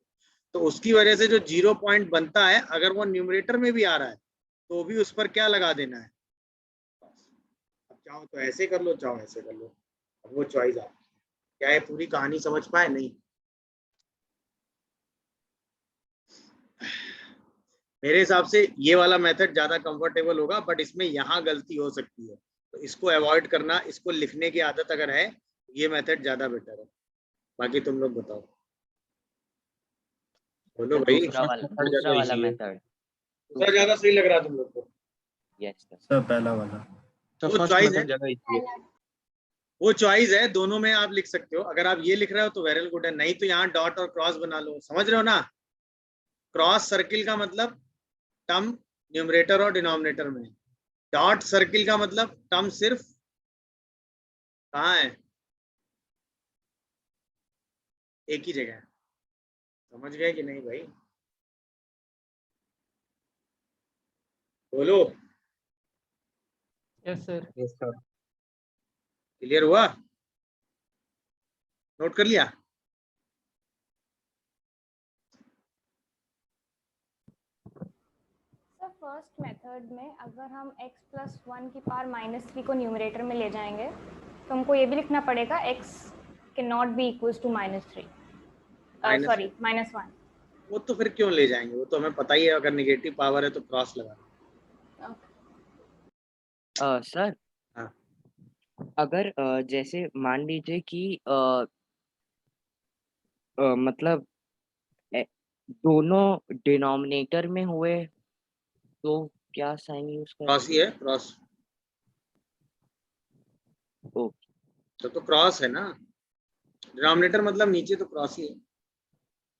तो उसकी वजह से जो 0 पॉइंट बनता है, अगर वो न्यूमरेटर में भी आ रहा है तो भी उस पर क्या लगा देना है। अब चाहो तो ऐसे कर लो, चाहो ऐसे कर लो, अब वो चॉइस आपकी। क्या है, पूरी कहानी समझ पाए? नहीं, मेरे हिसाब से ये वाला मेथड ज्यादा कंफर्टेबल होगा, बट इसमें यहाँ गलती हो सकती है, तो इसको अवॉइड करना, इसको लिखने की आदत अगर है, ये मेथड ज्यादा बेटर है। बाकी तुम लोग बताओ, बोलो भाई। दूसरा वाला मेथड दूसरा ज्यादा सही लग रहा है तुम लोग को? यस सर पहला वाला वो चॉइस है, वो चॉइस है, दोनों में आप लिख सकते हो। अगर आप ये लिख रहे हो तो वेरी गुड है, नहीं तो यहाँ डॉट और क्रॉस बना लो। समझ रहे हो ना? क्रॉस सर्किल का मतलब टर्म न्यूमरेटर और डिनोमिनेटर में, डॉट सर्किल का मतलब टर्म सिर्फ कहाँ है, एक ही जगह। समझ गए कि नहीं भाई? बोलो। Yes sir. क्लियर हुआ? नोट कर लिया? सर फर्स्ट मेथड में अगर हम x + 1 की पावर -3 को न्यूमरेटर में ले जाएंगे तो हमको ये भी लिखना पड़ेगा x can not be equals to -3 sorry -1। वो तो फिर क्यों ले जाएंगे, वो तो हमें पता ही है, अगर नेगेटिव पावर है तो क्रॉस लगाना। सर हाँ। अगर जैसे मान लीजिए कि मतलब दोनों डिनोमिनेटर में हुए तो क्या साइन यूज करें? क्रॉस ही है, क्रॉस। तो क्रॉस है ना, डिनोमिनेटर मतलब नीचे, तो क्रॉस ही है।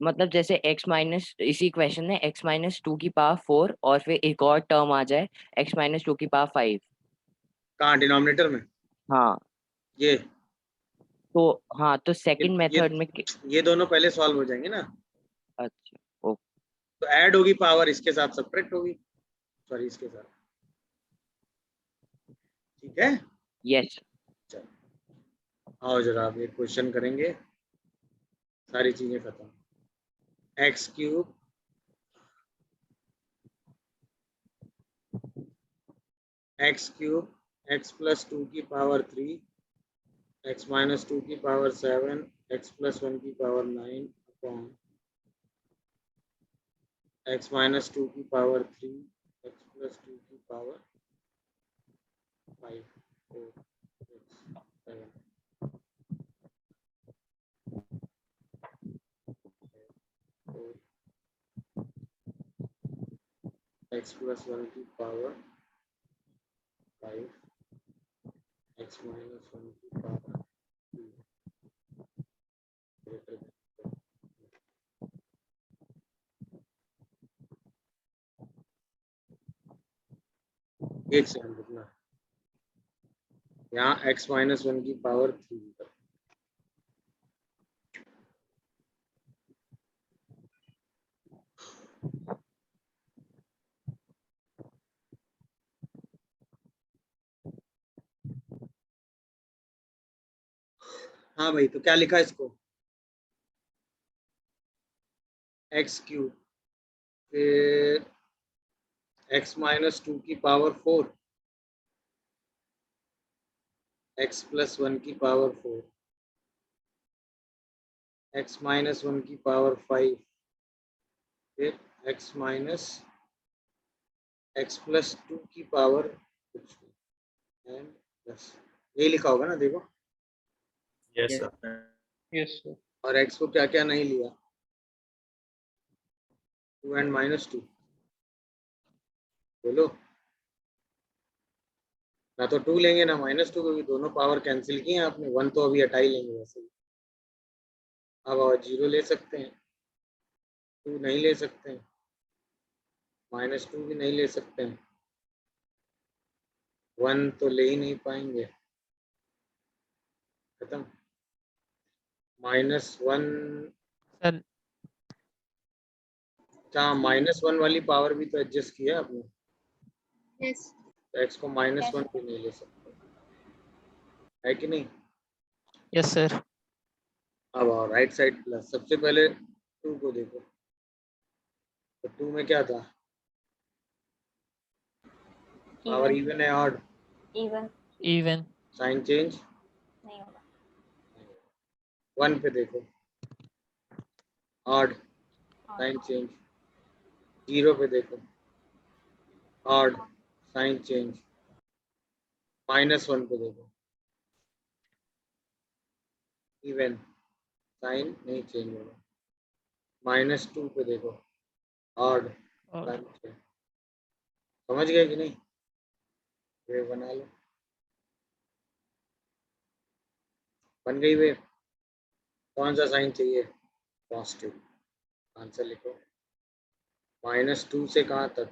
मतलब जैसे x माइनस, इसी क्वेश्चन में x - 2 की पावर 4 और फिर एक और टर्म आ जाए x - 2 की पावर 5। कहाँ, डिनोमिनेटर में? हाँ ये तो, हाँ तो सेकंड मेथड में ये दोनों पहले सॉल्व हो जाएंगे ना। अच्छा ओके। तो ऐड होगी पावर, इसके साथ सब्ट्रैक्ट होगी, सॉरी इसके साथ। ठीक है, यस। चलो आओ जरा आप एक क्वेश्चन करेंगे, सारी चीजें खत्म। x³ x³ x + 2 की पावर 3 x - 2 की पावर 7 x + 1 की पावर 9 अपॉन x - 2 की पावर 3 x + 2 की पावर 5 4 6 7 x + 1 की पावर 5 x - 1 की पावर 2 ग्रेटर देन। एक सेकंड रुकना, यहाँ x - 1 की पावर 3। हाँ भाई, तो क्या लिखा इसको, x³ फिर x - 2 की पावर 4 x + 1 की पावर 4 x - 1 की पावर 5 फिर x + 2 की पावर कुछ एंड प्लस, यही लिखा होगा ना, देखो। Yes sir. Yes sir. और x को क्या क्या नहीं लिया, 2 and -2। बोलो, ना तो 2 लेंगे ना -2, क्योंकि दोनों पावर कैंसिल किए हैं आपने, 1 तो अभी हटा ही लेंगे वैसे ही। अब 0 ले सकते हैं, 2 नहीं ले सकते हैं, -2 भी नहीं ले सकते हैं, 1 तो ले ही नहीं पाएंगे, खत्म। -1 सर क्या -1 वाली पावर भी तो एडजस्ट किया है आपने? यस तो x को -1 भी नहीं ले सकते, है कि नहीं? Yes sir. अब आओ राइट साइड प्लस। सबसे पहले 2 को देखो, तो 2 में क्या था? पावर इवन है odd? Even even sign change नहीं होगा। 1 पे देखो, ऑड और साइन चेंज। 0 पे देखो, ऑड साइन चेंज। -1 पे देखो, इवन साइन नहीं चेंज होगा। -2 पे देखो, ऑड और साइन चेंज। समझ गए कि नहीं? वे बना लो, बन गई वे। कौन सा साइन चाहिए? पॉजिटिव। आंसर लिखो। -2 से कहाँ तक?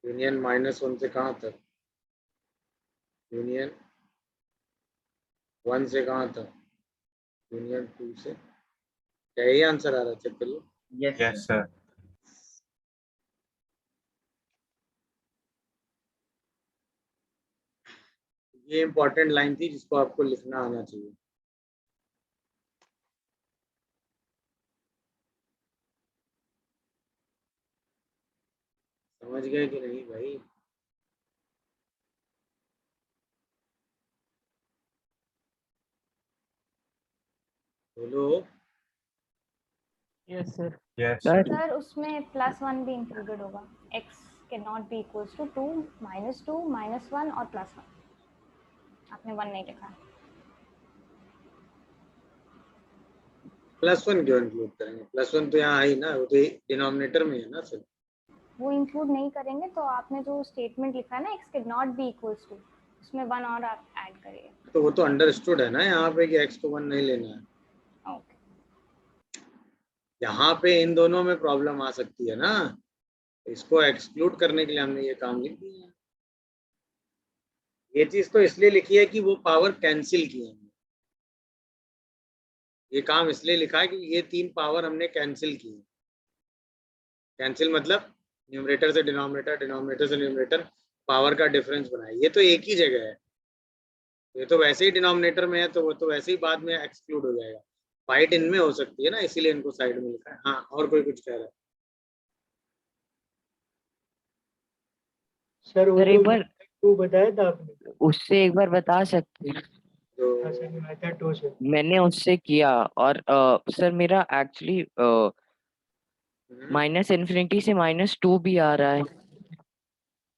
यूनियन -1 से कहाँ तक? यूनियन 1 से कहाँ तक? यूनियन 2 से। क्या यही आंसर आ रहा है? चेक कर लो। Yes, sir. ये इंपॉर्टेंट लाइन थी जिसको आपको लिखना आना चाहिए। समझ गए कि नहीं भाई? बोलो। Yes sir. Yes, sir sir. Sir उसमें +1 भी इंक्लूडेड होगा। x can not be equals to 2 -2 -1 और +1। आपने 1 नहीं लिखा है। +1 क्यों इंक्लूड करेंगे? +1 तो यहाँ आई ना, वो तो डिनोमिनेटर में है ना सर। वो इंक्लूड नहीं करेंगे तो आपने जो स्टेटमेंट लिखा है ना x can not be equals to, उसमें 1 और आप ऐड करिए। तो वो तो अंडरस्टूड है ना यहाँ पे कि x को 1 नहीं लेना है। ओके। यहाँ पे इन दोनों में प्रॉब्लम आ सकती है ना, इसको एक्सक्लूड करने के लिए हमने ये काम लिख दिया है। ये चीज तो इसलिए लिखी है कि वो पावर कैंसिल की है हमने। ये काम इसलिए लिखा है कि ये 3 पावर हमने कैंसिल की है। कैंसिल मतलब न्यूमरेटर से डिनोमिनेटर, डिनोमिनेटर से न्यूमरेटर, पावर का डिफरेंस बनाए। ये तो एक ही जगह है, ये तो वैसे ही डिनोमिनेटर में है, तो वो तो वैसे ही बाद में एक्सक्लूड हो जाएगा। फाइट इनमें हो सकती है ना, इसीलिए इनको साइड में लिखा है। हाँ, और कोई कुछ कह रहा है? सर वो सर एक जो बार टू बताया था आपने, उससे एक बार बता सकते हैं? हाँ सर मेथड 2 से। मैंने उससे किया और सर मेरा एक्चुअली -∞ से -2 भी आ रहा है।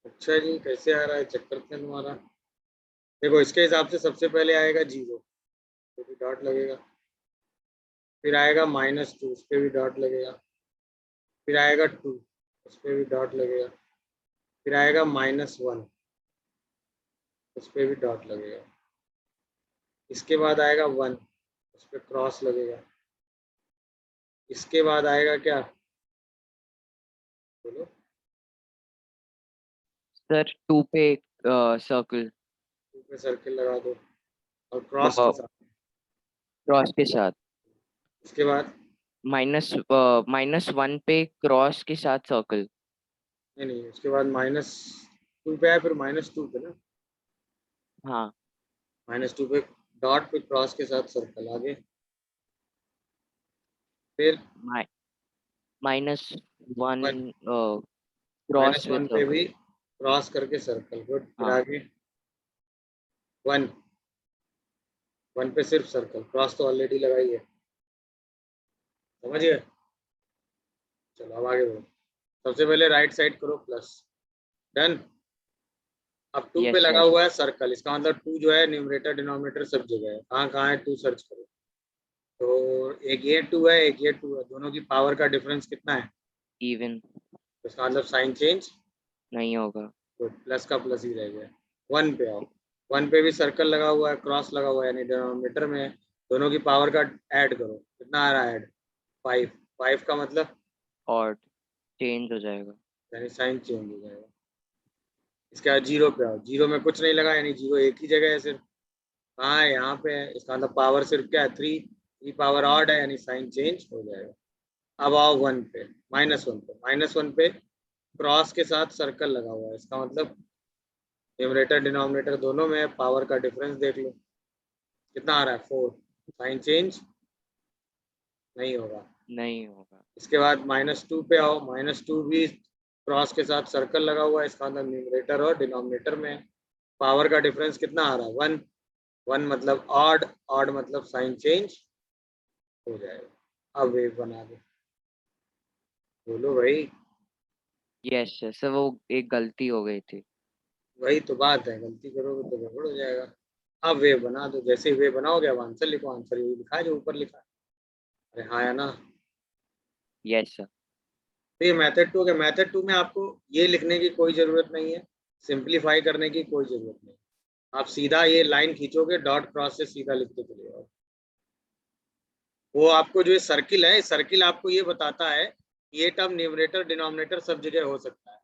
अच्छा जी, कैसे आ रहा है? चेक करते हैं तुम्हारा। देखो इसके हिसाब से सबसे पहले आएगा 0, तो भी डॉट लगेगा। फिर आएगा -2, उस पर भी डॉट लगेगा। फिर आएगा 2, उस पर भी डॉट लगेगा। फिर आएगा -1, उस पर भी डॉट लगेगा। इसके बाद आएगा 1, उस पर क्रॉस लगेगा। इसके बाद आएगा क्या? बोलो। सर 2 पे सर्कल 2 पे सर्किल लगा दो और क्रॉस के साथ। क्रॉस के साथ। इसके बाद -1 पे क्रॉस के साथ सर्कल। नहीं, उसके बाद -2 पे आए, फिर -2 पे ना, हाँ -2 पे डॉट, पे क्रॉस के साथ सर्कल। आगे फिर -1 क्रॉस विद -1 पे सर्कल। भी क्रॉस करके सर्कल। गुड। फिर हाँ आगे 1 पे सिर्फ सर्कल, क्रॉस तो ऑलरेडी लगाई है। समझ गए? चलो अब आगे बढ़ो। सबसे पहले राइट साइड करो प्लस। डन। अब 2 पे यस लगा सर। हुआ है सर्कल, इसका मतलब 2 जो है न्यूमरेटर डिनोमिनेटर सब जगह है। कहाँ कहाँ है? 2 सर्च करो। तो एक ये 2 है, एक ये 2 है, दोनों की पावर का डिफरेंस कितना है? इवन तो इसका मतलब साइन चेंज नहीं होगा। तो प्लस का प्लस ही रह गया। 1 पे आओ। 1 पे भी सर्कल लगा हुआ है, क्रॉस लगा हुआ है, यानी डिनोमिनेटर में है। दोनों की पावर का ऐड करो। कितना आ रहा है ऐड? 5। 5 का मतलब और चेंज हो जाएगा। यानी साइन चेंज हो जाएगा। इसके बाद 0 पे आओ। 0 में कुछ नहीं लगा, यानी 0 एक ही जगह है सिर्फ, हाँ यहाँ पे है, इसका मतलब पावर सिर्फ क्या है 3 पावर ऑड है, यानी साइन चेंज हो जाएगा। अब आओ 1 पे, -1 पे, -1 पे क्रॉस के साथ सर्कल लगा हुआ है, इसका मतलब न्यूमरेटर डिनोमिनेटर दोनों में पावर का डिफरेंस देख लो कितना आ रहा है 4, साइन चेंज नहीं होगा। नहीं होगा। इसके बाद -2 पे आओ, -2 भी क्रॉस के साथ सर्कल लगा हुआ है, इसका मतलब न्यूमरेटर और डिनोमिनेटर में पावर का डिफरेंस कितना आ रहा है 1, 1 मतलब ऑड, ऑड मतलब साइन चेंज हो जाएगा। अब वेव बना दो, बोलो भाई। यस सर, वो एक गलती हो गई थी। वही तो बात है, गलती करोगे तो गड़बड़ हो जाएगा। अब वेव बना दो, जैसे ही वेव बनाओगे अब आंसर लिखो, आंसर यही लिखा है जो ऊपर लिखा है। अरे हाँ या ना? Yes sir. तो ये मेथड 2 है। मेथड 2 में आपको ये लिखने की कोई ज़रूरत नहीं है, सिंप्लीफाई करने की कोई ज़रूरत नहीं। आप सीधा ये लाइन खींचोगे, डॉट क्रॉस से सीधा लिखते चले जाओ। वो आपको जो ये सर्किल है, सर्किल आपको ये बताता है ये टर्म न्यूमरेटर डिनोमिनेटर सब जगह हो सकता है।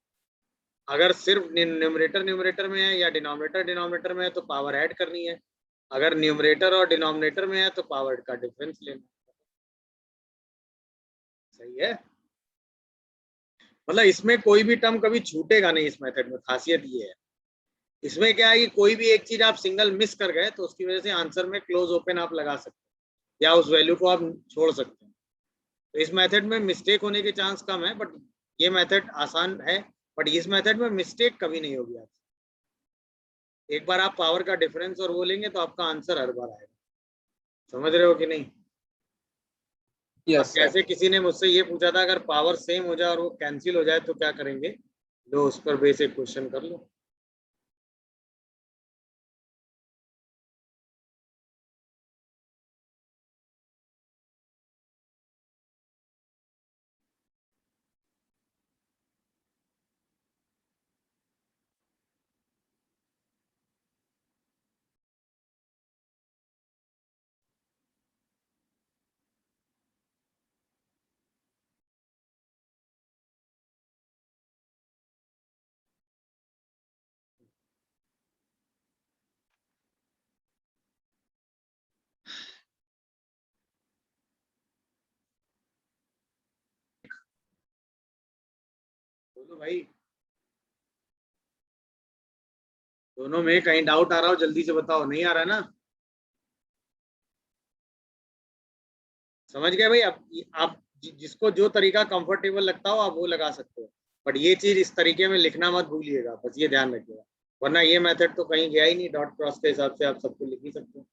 अगर सिर्फ न्यूमरेटर न्यूमरेटर में है या डिनोमिनेटर डिनोमिनेटर में है तो पावर ऐड करनी है, अगर न्यूमरेटर और डिनोमिनेटर में है तो पावर का डिफरेंस लेना है। सही है, मतलब इसमें कोई भी टर्म कभी छूटेगा नहीं। इस मेथड में खासियत ये है, इसमें क्या है कि कोई भी एक चीज आप सिंगल मिस कर गए तो उसकी वजह से आंसर में क्लोज ओपन आप लगा सकते हैं या उस वैल्यू को आप छोड़ सकते हैं। तो इस मेथड में मिस्टेक होने के चांस कम है, बट ये मेथड आसान है, बट इस मेथड में मिस्टेक कभी नहीं होगी आपसे। एक बार आप पावर का डिफरेंस और वो लेंगे तो आपका आंसर हर बार आएगा। समझ रहे हो कि नहीं? अब जैसे किसी ने मुझसे ये पूछा था अगर पावर सेम हो जाए और वो कैंसिल हो जाए तो क्या करेंगे, लो उस पर बेसिक क्वेश्चन कर लो। बोलो भाई, दोनों में कहीं डाउट आ रहा हो जल्दी से बताओ, नहीं आ रहा ना? समझ गए भाई? आप जिसको जो तरीका कंफर्टेबल लगता हो आप वो लगा सकते हो, बट ये चीज इस तरीके में लिखना मत भूलिएगा, बस ये ध्यान रखिएगा, वरना ये मेथड तो कहीं गया ही नहीं। डॉट क्रॉस के हिसाब से आप सब कुछ लिख ही सकते हो,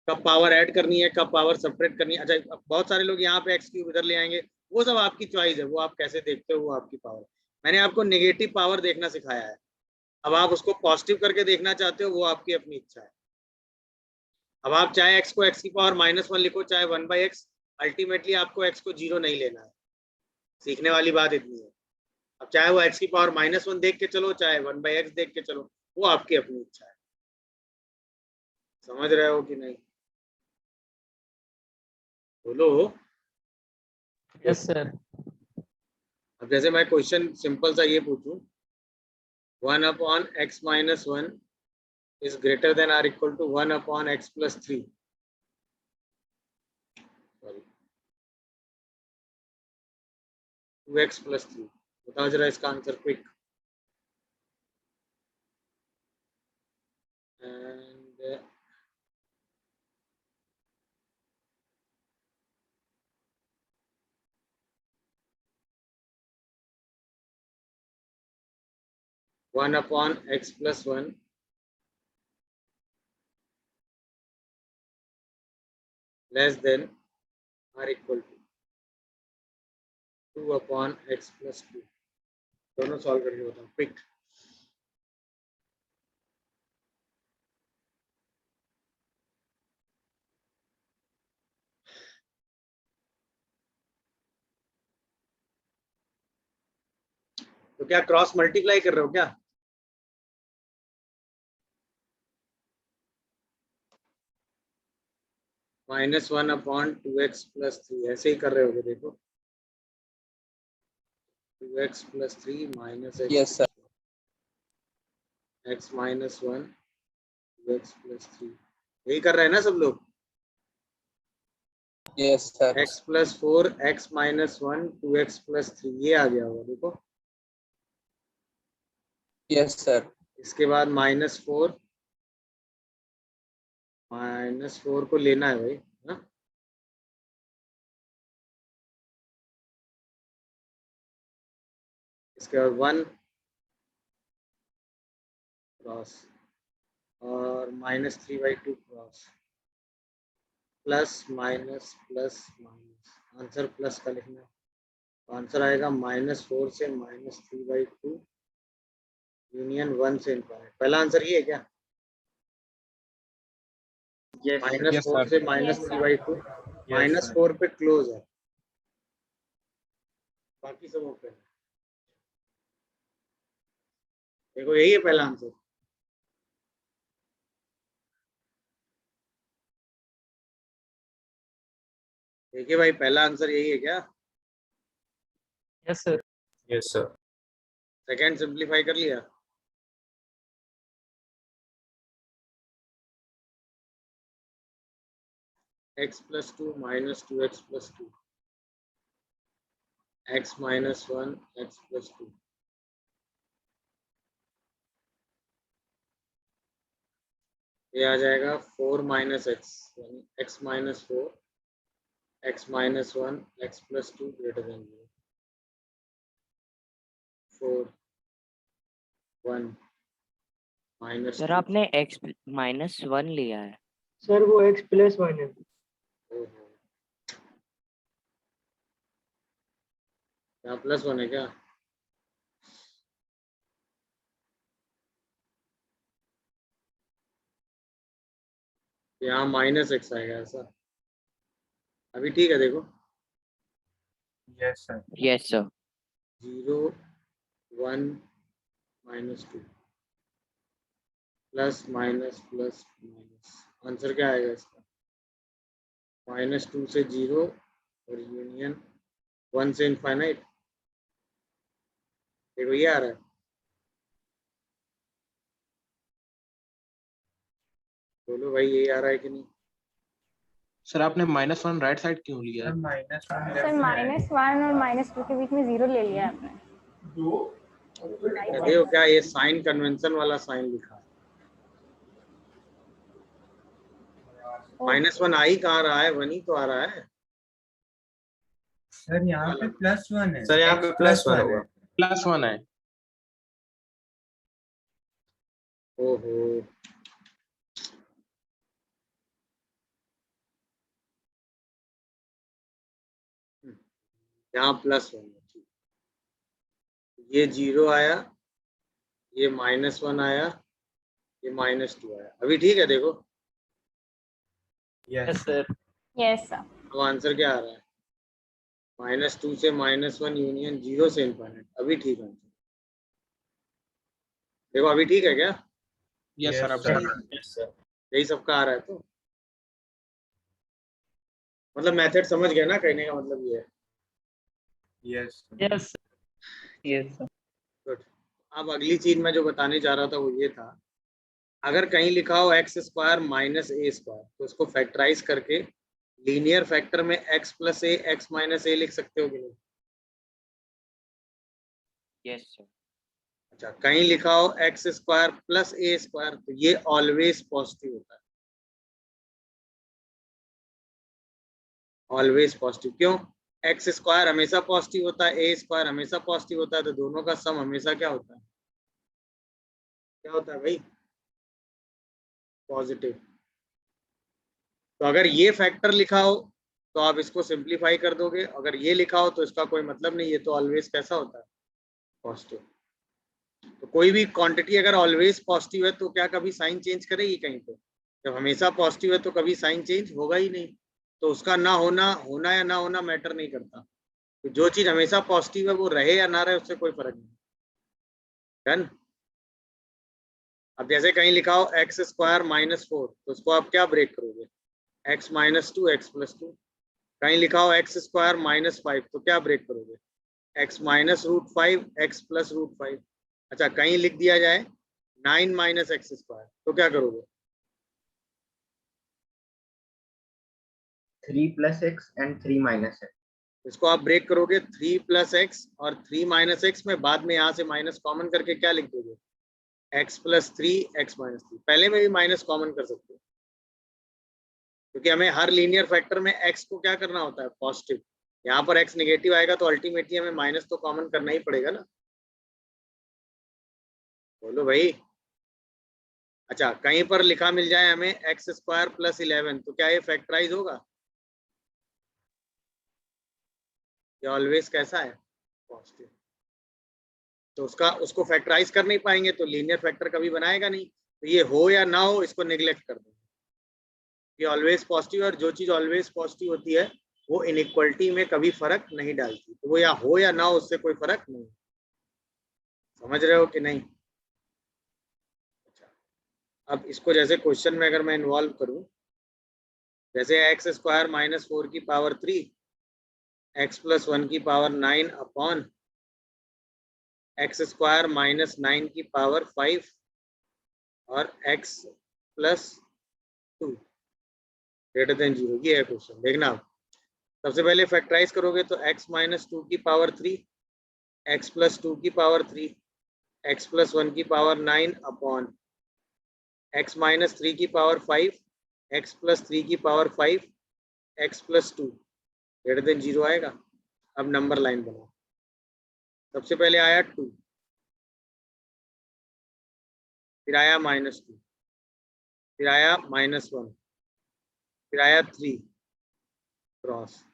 कब पावर ऐड करनी है कब पावर सब्ट्रैक्ट करनी है। अच्छा, बहुत सारे लोग यहाँ पे एक्स क्यूब इधर ले आएंगे, वो सब आपकी चॉइस है, वो आप कैसे देखते हो वो आपकी पावर। मैंने आपको नेगेटिव पावर देखना सिखाया है, अब आप उसको पॉजिटिव करके देखना चाहते हो वो आपकी अपनी इच्छा है। अब आप चाहे x को x की पावर -1 लिखो चाहे 1/x, अल्टीमेटली आपको x को 0 नहीं लेना है। सीखने वाली बात इतनी है। अब चाहे वो x की पावर -1 देख के चलो चाहे 1/x देख के चलो, वो आपकी अपनी इच्छा है। समझ रहे हो कि नहीं? बोलो। Yes sir. अब जैसे मैं क्वेश्चन सिंपल सा ये पूछूं, 1/x-1 is greater than or equal to 1/x+3। Sorry, 2x+3। बताओ जरा इसका answer quick. And 1/x+1 less than or equal to 2/x+2। दोनों सॉल्व करके बताओ क्विक। तो क्या क्रॉस मल्टीप्लाई कर रहे हो क्या? -1/2x+3 ऐसे ही कर रहे होगे, देखो 2x+3 -x। Yes, sir. x -1 2x+3 यही कर रहे हैं ना सब लोग? Yes sir. x plus 4 x minus 1 2x plus 3 ये आ गया होगा देखो। Yes sir. इसके बाद -4 को लेना है भाई, हाँ? इसके बाद 1 क्रॉस और -3/2 cross plus minus plus minus, answer plus का लिखना है। तो आंसर आएगा -4 से -3/2 यूनियन 1 से इनफाइनाइट। पहला आंसर ये है क्या? -4 से -3/2 -4 पे क्लोज है, बाकी सब ओपन है। देखो यही है पहला आंसर। देखिए भाई पहला आंसर यही है क्या? Yes sir. Yes sir. Second simplify कर लिया? x plus 2 minus 2x plus 2 x minus 1 x plus 2 ये आ जाएगा 4 माइनस एक्स यानी x minus 4 x minus 1 x plus 2 greater than 4 1 minus. Sir आपने x -1 लिया है। सर वो x प्लस 1 है। यहाँ +1 है क्या? यहाँ -x आएगा ऐसा। अभी ठीक है देखो। Yes sir. Yes sir. 0 1 -2 plus minus plus minus, answer क्या आएगा इसका? -2 से 0 और यूनियन 1 से इनफाइनाइट। देखो ये आ रहा है। बोलो भाई यही आ रहा है कि नहीं? सर आपने -1 राइट साइड क्यों लिया है? सर -1 और -2 के बीच में 0 ले लिया आपने। देखो क्या ये साइन कन्वेंशन वाला साइन लिखा है। -1 आ ही कहाँ रहा है? 1 ही तो आ रहा है सर यहाँ पे +1 है। सर यहाँ पे +1 होगा। +1 है। ओहो यहाँ +1 है। ये 0 आया, ये -1 आया, ये -2 आया। अभी ठीक है देखो। Yes sir. Yes sir. अब आंसर क्या आ रहा है? -2 से -1 यूनियन 0 से इनफाइनाइट। अभी ठीक है आंसर। देखो अभी ठीक है क्या? यस सर अब सही। Yes sir. यही सबका आ रहा है तो मतलब मेथड समझ गया ना, कहने का मतलब ये है। Yes yes yes sir. Good. अब अगली चीज मैं जो बताने जा रहा था वो ये था, अगर कहीं लिखा हो x² - a² तो उसको फैक्टराइज करके लीनियर फैक्टर में x + a x - a लिख सकते हो कि नहीं? Yes sir. अच्छा, कहीं लिखा हो x² + a² तो ये ऑलवेज पॉजिटिव होता है। ऑलवेज पॉजिटिव क्यों? x² हमेशा पॉजिटिव होता है, a² हमेशा पॉजिटिव होता है, तो दोनों का सम हमेशा क्या होता है? क्या होता है भाई? पॉजिटिव। तो अगर ये फैक्टर लिखा हो तो आप इसको सिंप्लीफाई कर दोगे, अगर ये लिखा हो तो इसका कोई मतलब नहीं, ये तो ऑलवेज कैसा होता है? पॉजिटिव। तो कोई भी क्वांटिटी अगर ऑलवेज पॉजिटिव है तो क्या कभी साइन चेंज करेगी कहीं पे? जब हमेशा पॉजिटिव है तो कभी साइन चेंज होगा ही नहीं। तो उसका ना होना या ना होना मैटर नहीं करता। तो जो चीज हमेशा पॉजिटिव है वो रहे या ना रहे उससे कोई फर्क नहीं। डन। अब जैसे कहीं लिखा हो x² -4 तो उसको आप क्या ब्रेक करोगे? x - 2 x + 2। कहीं लिखा हो x² -5 तो क्या ब्रेक करोगे? x - √5 x + √5। अच्छा, कहीं लिख दिया जाए 9 - x² तो क्या करोगे? 3 plus x and 3 minus x. इसको आप ब्रेक करोगे 3 प्लस एक्स और 3 माइनस एक्स में बाद में यहाँ से माइनस कॉमन करके क्या लिख दोगे, x प्लस 3 x माइनस 3। पहले में भी माइनस कॉमन कर सकते हो क्योंकि हमें हर लीनियर फैक्टर में x को क्या करना होता है, पॉजिटिव। यहाँ पर x नेगेटिव आएगा तो अल्टीमेटली हमें माइनस तो कॉमन करना ही पड़ेगा ना। बोलो भाई। अच्छा, कहीं पर लिखा मिल जाए हमें एक्स स्क्वायर प्लस 11 तो क्या ये फैक्टराइज होगा? ये ऑलवेज कैसा है, पॉजिटिव। तो उसको फैक्टराइज कर नहीं पाएंगे तो लीनियर फैक्टर कभी बनाएगा नहीं। तो ये हो या ना हो इसको नेग्लेक्ट कर दो। ये ऑलवेज पॉजिटिव, और जो चीज ऑलवेज पॉजिटिव होती है वो इनइक्वलिटी में कभी फर्क नहीं डालती। तो वो या हो या ना हो उससे कोई फर्क नहीं। समझ रहे हो कि नहीं? अच्छा, अब इसको जैसे क्वेश्चन में अगर मैं इन्वॉल्व करूं, जैसे एक्स स्क्वायर माइनस 4 की पावर 3 x प्लस 1 की power 9 upon x square minus 9 की पावर 5 और x प्लस 2 ग्रेटर देन 0। ये है क्वेश्चन। देखना आप सबसे पहले फैक्टराइज करोगे तो x माइनस 2 की पावर 3, x प्लस 2 की पावर 3, x प्लस 1 की पावर 9 अपॉन x माइनस 3 की पावर 5, x प्लस 3 की power 5, x plus 2 greater than 0 आएगा। अब नंबर लाइन बनाओ। सबसे पहले आया 2, फिर आया -2, फिर आया -1, फिर आया 3 क्रॉस,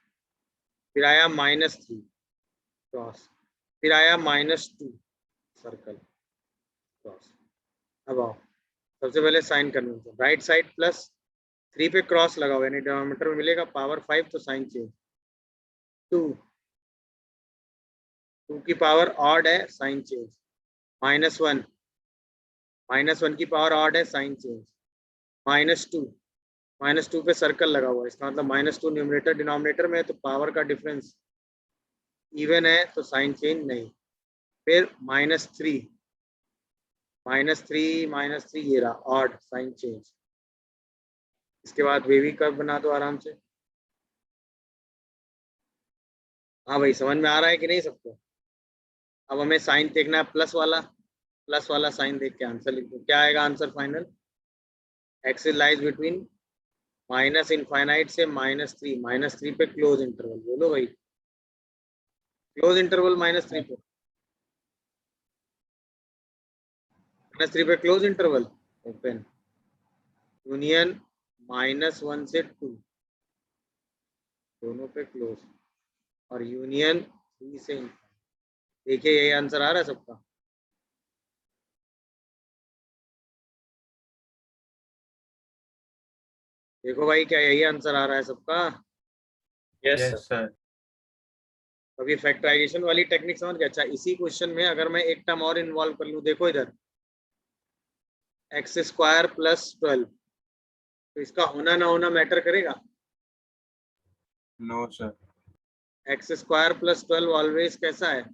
फिर आया -3 क्रॉस, फिर आया -2 सर्कल क्रॉस। अब आओ सबसे पहले sign convention, right side plus 3 पे क्रॉस लगाओ यानी डिनोमिनेटर में मिलेगा पावर 5 तो साइन चेंज। 2 की पावर ऑड है, साइन चेंज। -1 की पावर ऑड है, साइन चेंज। -2 पे सर्कल लगा हुआ है, इसका मतलब -2 न्यूमरेटर डिनोमिनेटर में है तो पावर का डिफरेंस इवन है तो साइन चेंज नहीं। फिर -3 ये रहा ऑड, साइन चेंज। इसके बाद वेवी कर्व बना दो आराम से। हाँ भाई, समझ में आ रहा है कि नहीं सबको? अब हमें साइन देखना है प्लस वाला साइन देख के आंसर लिख दो। क्या आएगा answer final? X lies between minus infinite से -3 पे क्लोज इंटरवल। बोलो भाई, क्लोज इंटरवल -3 पे, -3 पे क्लोज इंटरवल ओपन, यूनियन -1 से 2 दोनों पे क्लोज, और यूनियन 3 से इनफाइनाइट। देखिए यही आंसर आ रहा है सबका। देखो भाई, क्या यही आंसर आ रहा है सबका? Yes sir. अभी फैक्टराइजेशन वाली टेक्निक समझ गया? अच्छा, इसी क्वेश्चन में अगर मैं एक टर्म और इन्वॉल्व कर लूं, देखो इधर एक्स स्क्वायर प्लस 12, तो इसका होना ना होना मैटर करेगा? No sir. X square plus 12 always कैसा है?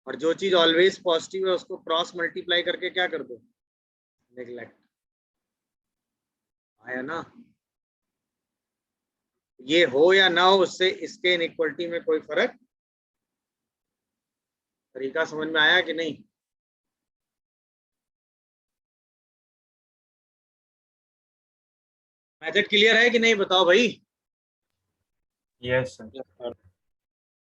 और जो चीज ऑलवेज पॉजिटिव है उसको क्रॉस मल्टीप्लाई करके क्या कर दो, नेग्लेक्ट। आया ना? ये हो या ना हो उससे इसके इनइक्वलिटी में कोई फर्क। तरीका समझ में आया कि नहीं? मेथड क्लियर है कि नहीं बताओ भाई? Yes sir.